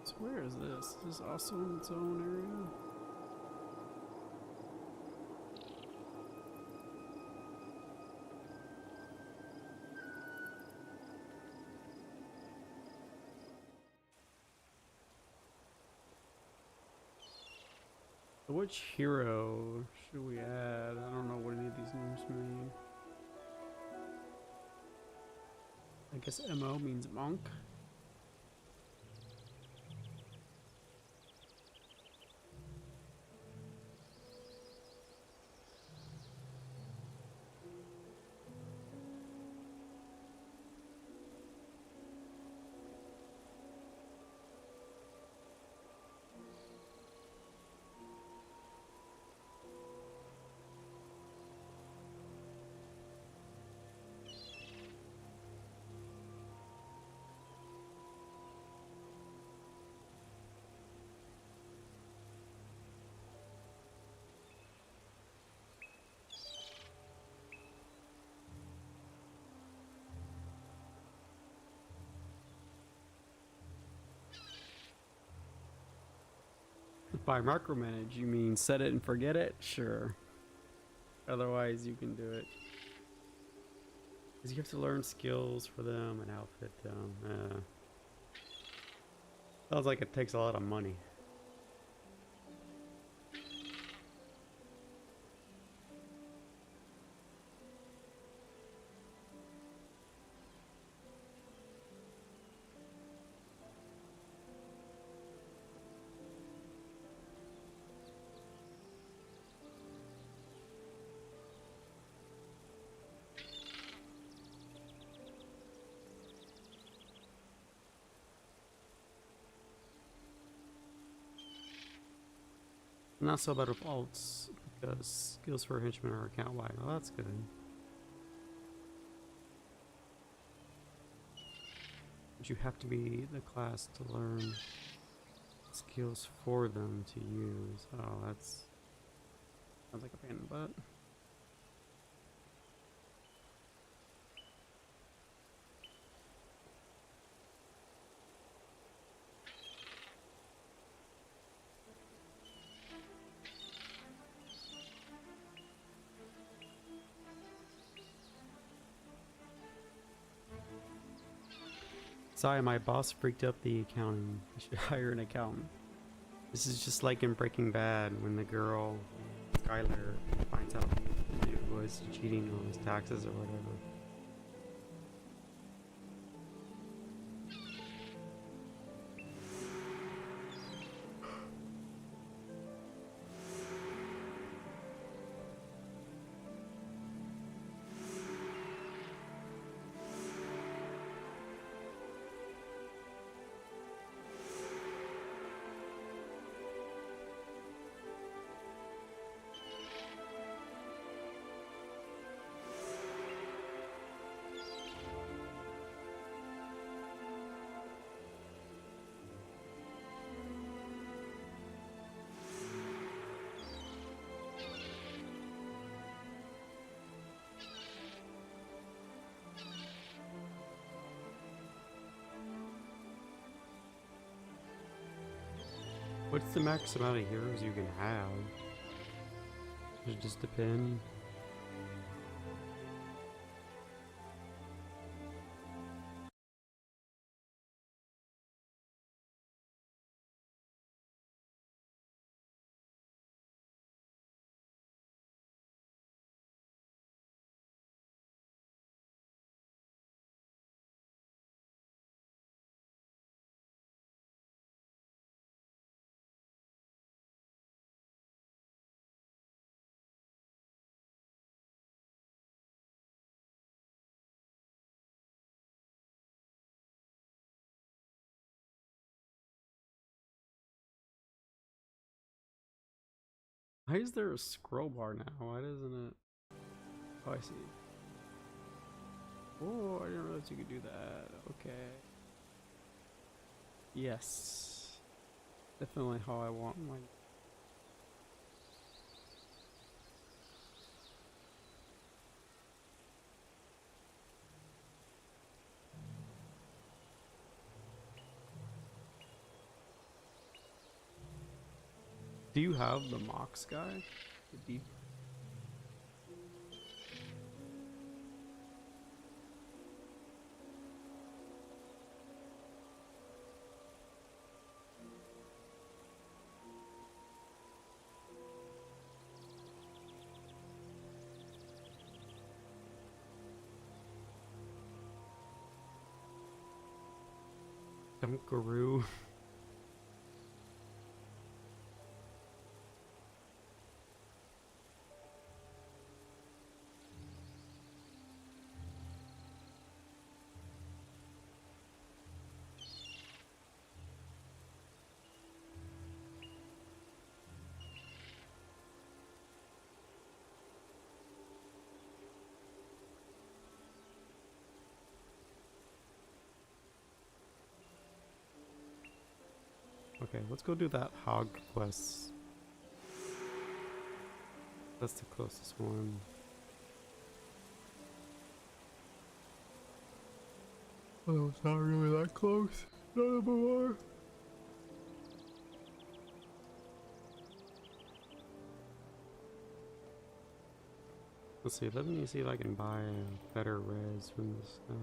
So where is this? Is this also in its own area? So which hero should we add? I don't know what any of these names mean. I guess MO means monk. By micromanage, you mean set it and forget it? Sure. Otherwise, you can do it. Because you have to learn skills for them and outfit them. Sounds like it takes a lot of money. Not so bad with alts, because skills for henchmen are account wide. Well, that's good. But you have to be the class to learn skills for them to use. Oh, that's... sounds like a pain in the butt. Sorry, my boss freaked up the accounting. You should hire an accountant. This is just like in Breaking Bad when the girl, Skylar, finds out the dude was cheating on his taxes or whatever. What's the max amount of heroes you can have? Does it just depend? Why is there a scroll bar now? Why doesn't it? Oh, I see. Oh, I didn't realize you could do that. Okay. Yes. Definitely how I want my... Do you have the Mox guy? The deep. Dunkaroo. Okay, let's go do that hog quest. That's the closest one. Oh, it's not really that close. None of them are. Let's see, let me see if I can buy a better res from this guy.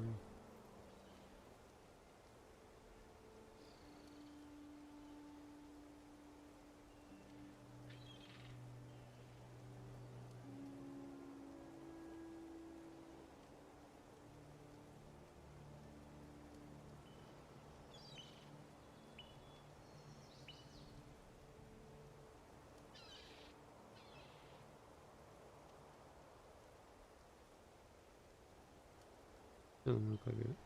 Doesn't look like it.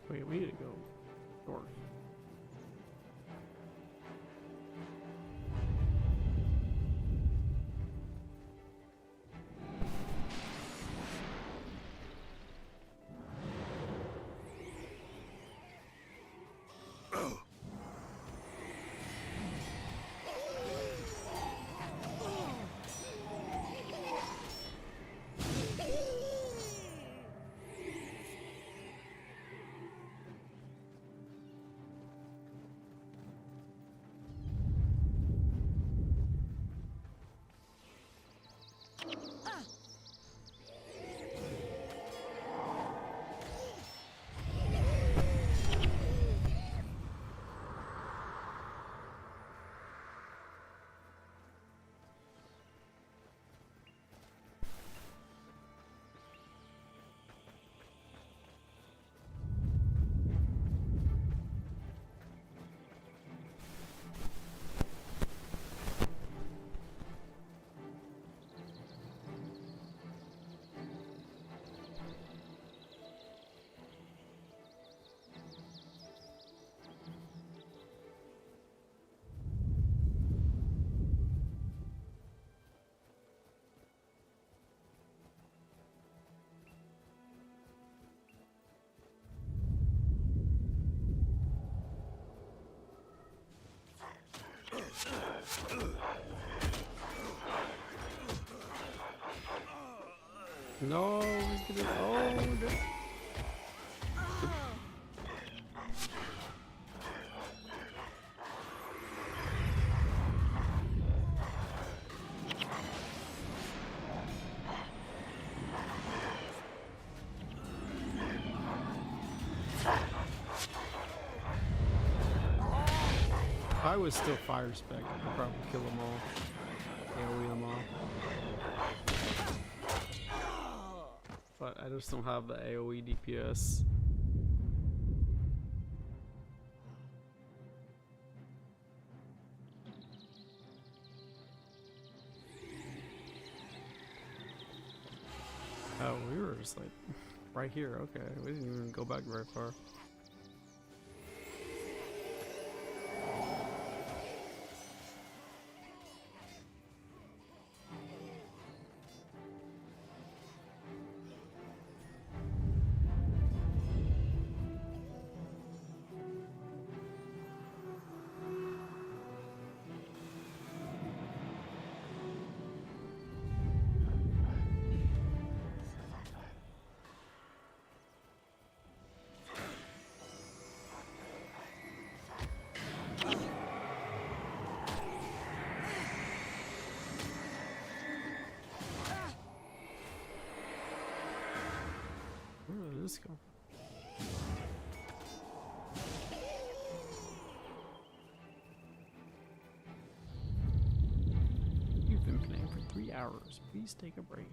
Wait, we need to go north. No, he's gonna. Oh, no. If I was still fire spec, I could probably kill them all. AoE them all. But I just don't have the AoE DPS. Oh, we were just like right here. Okay, we didn't even go back very far. Where did this go? You've been playing for 3 hours. Please take a break.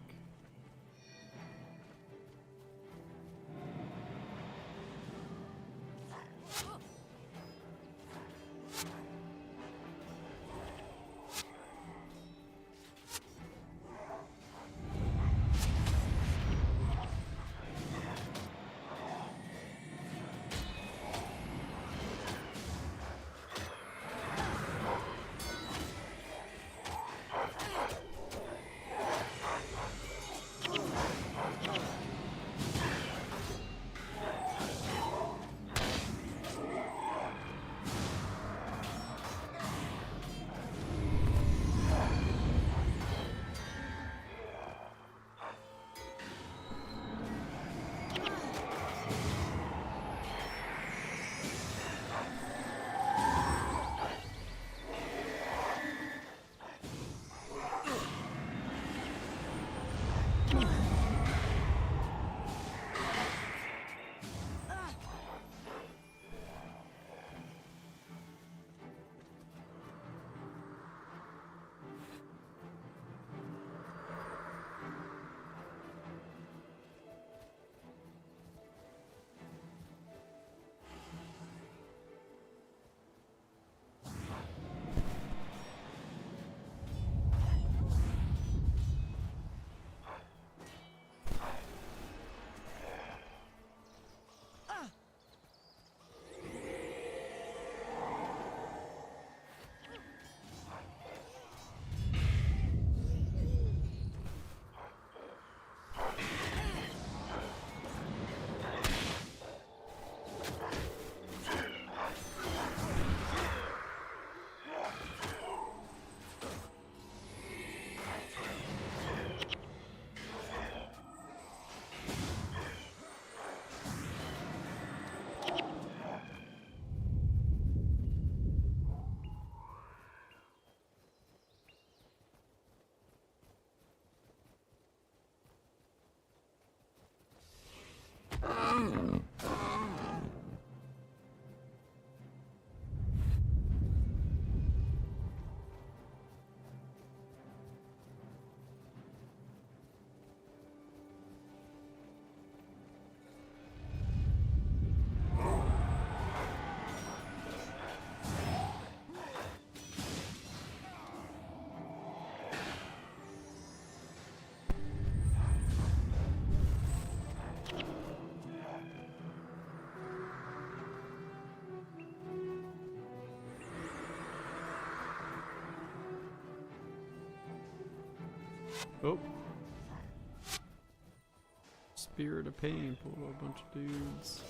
Oh. Spirit of Pain pulled a bunch of dudes.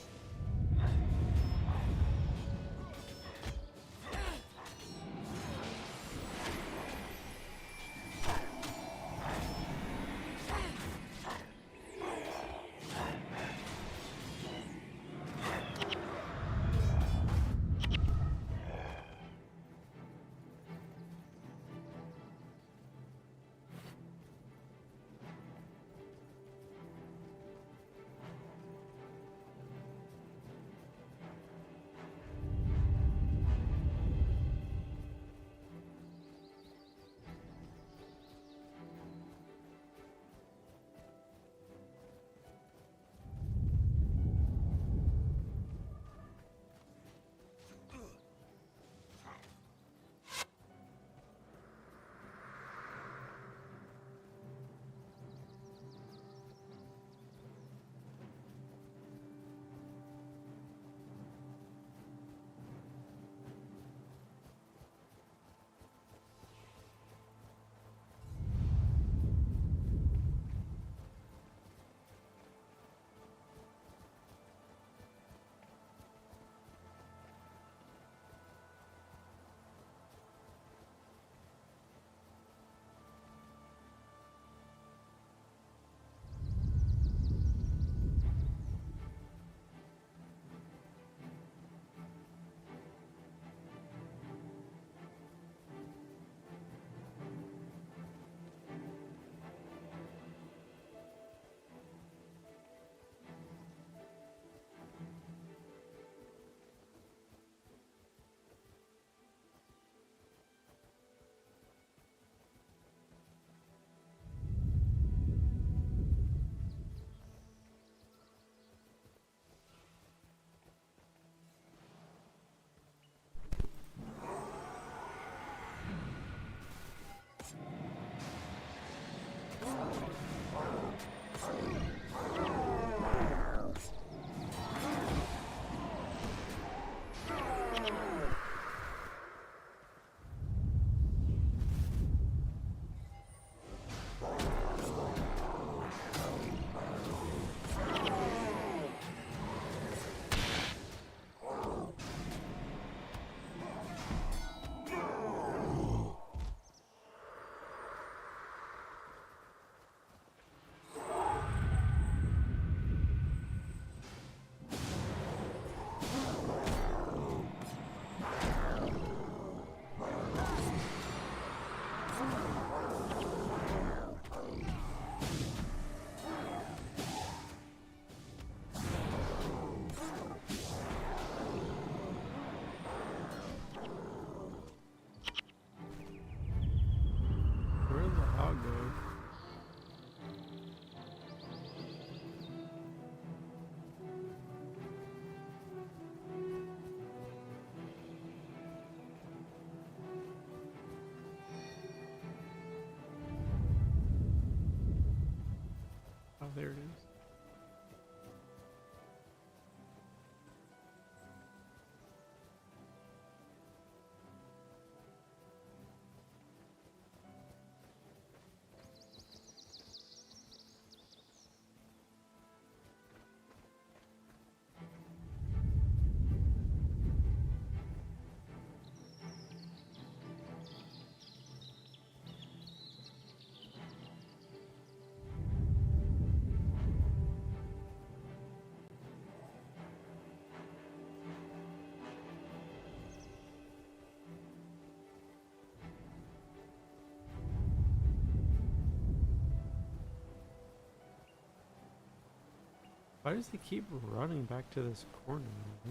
Why does he keep running back to this corner?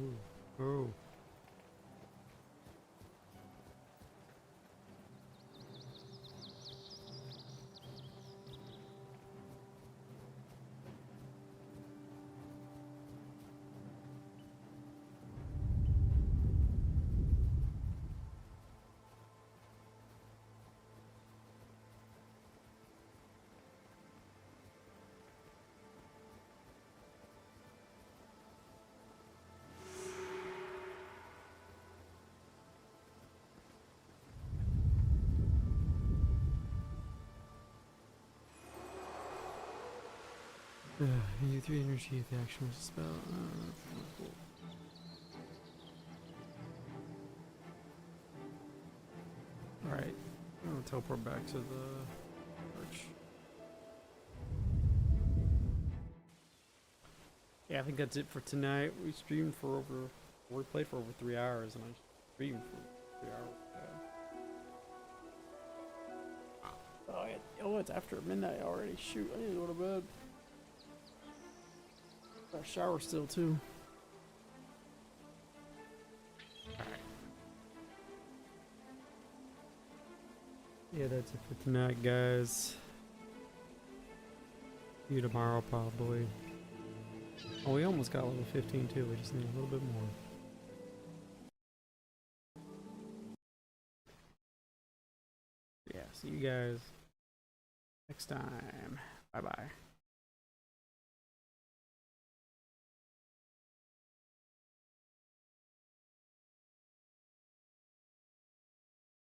Ooh. Oh. You 3 energy if the action was a spell. Cool. Alright, I'm gonna teleport back to the arch. Yeah, I think that's it for tonight. We streamed for over, we played for over 3 hours, and I streamed for 3 hours. Oh, oh, it's after midnight already. Shoot, I need to go to bed. Got a shower still too. Alright. Yeah, that's it for tonight, guys. See you tomorrow, probably. Oh, we almost got level 15 too. We just need a little bit more. Yeah, see you guys next time. Bye bye.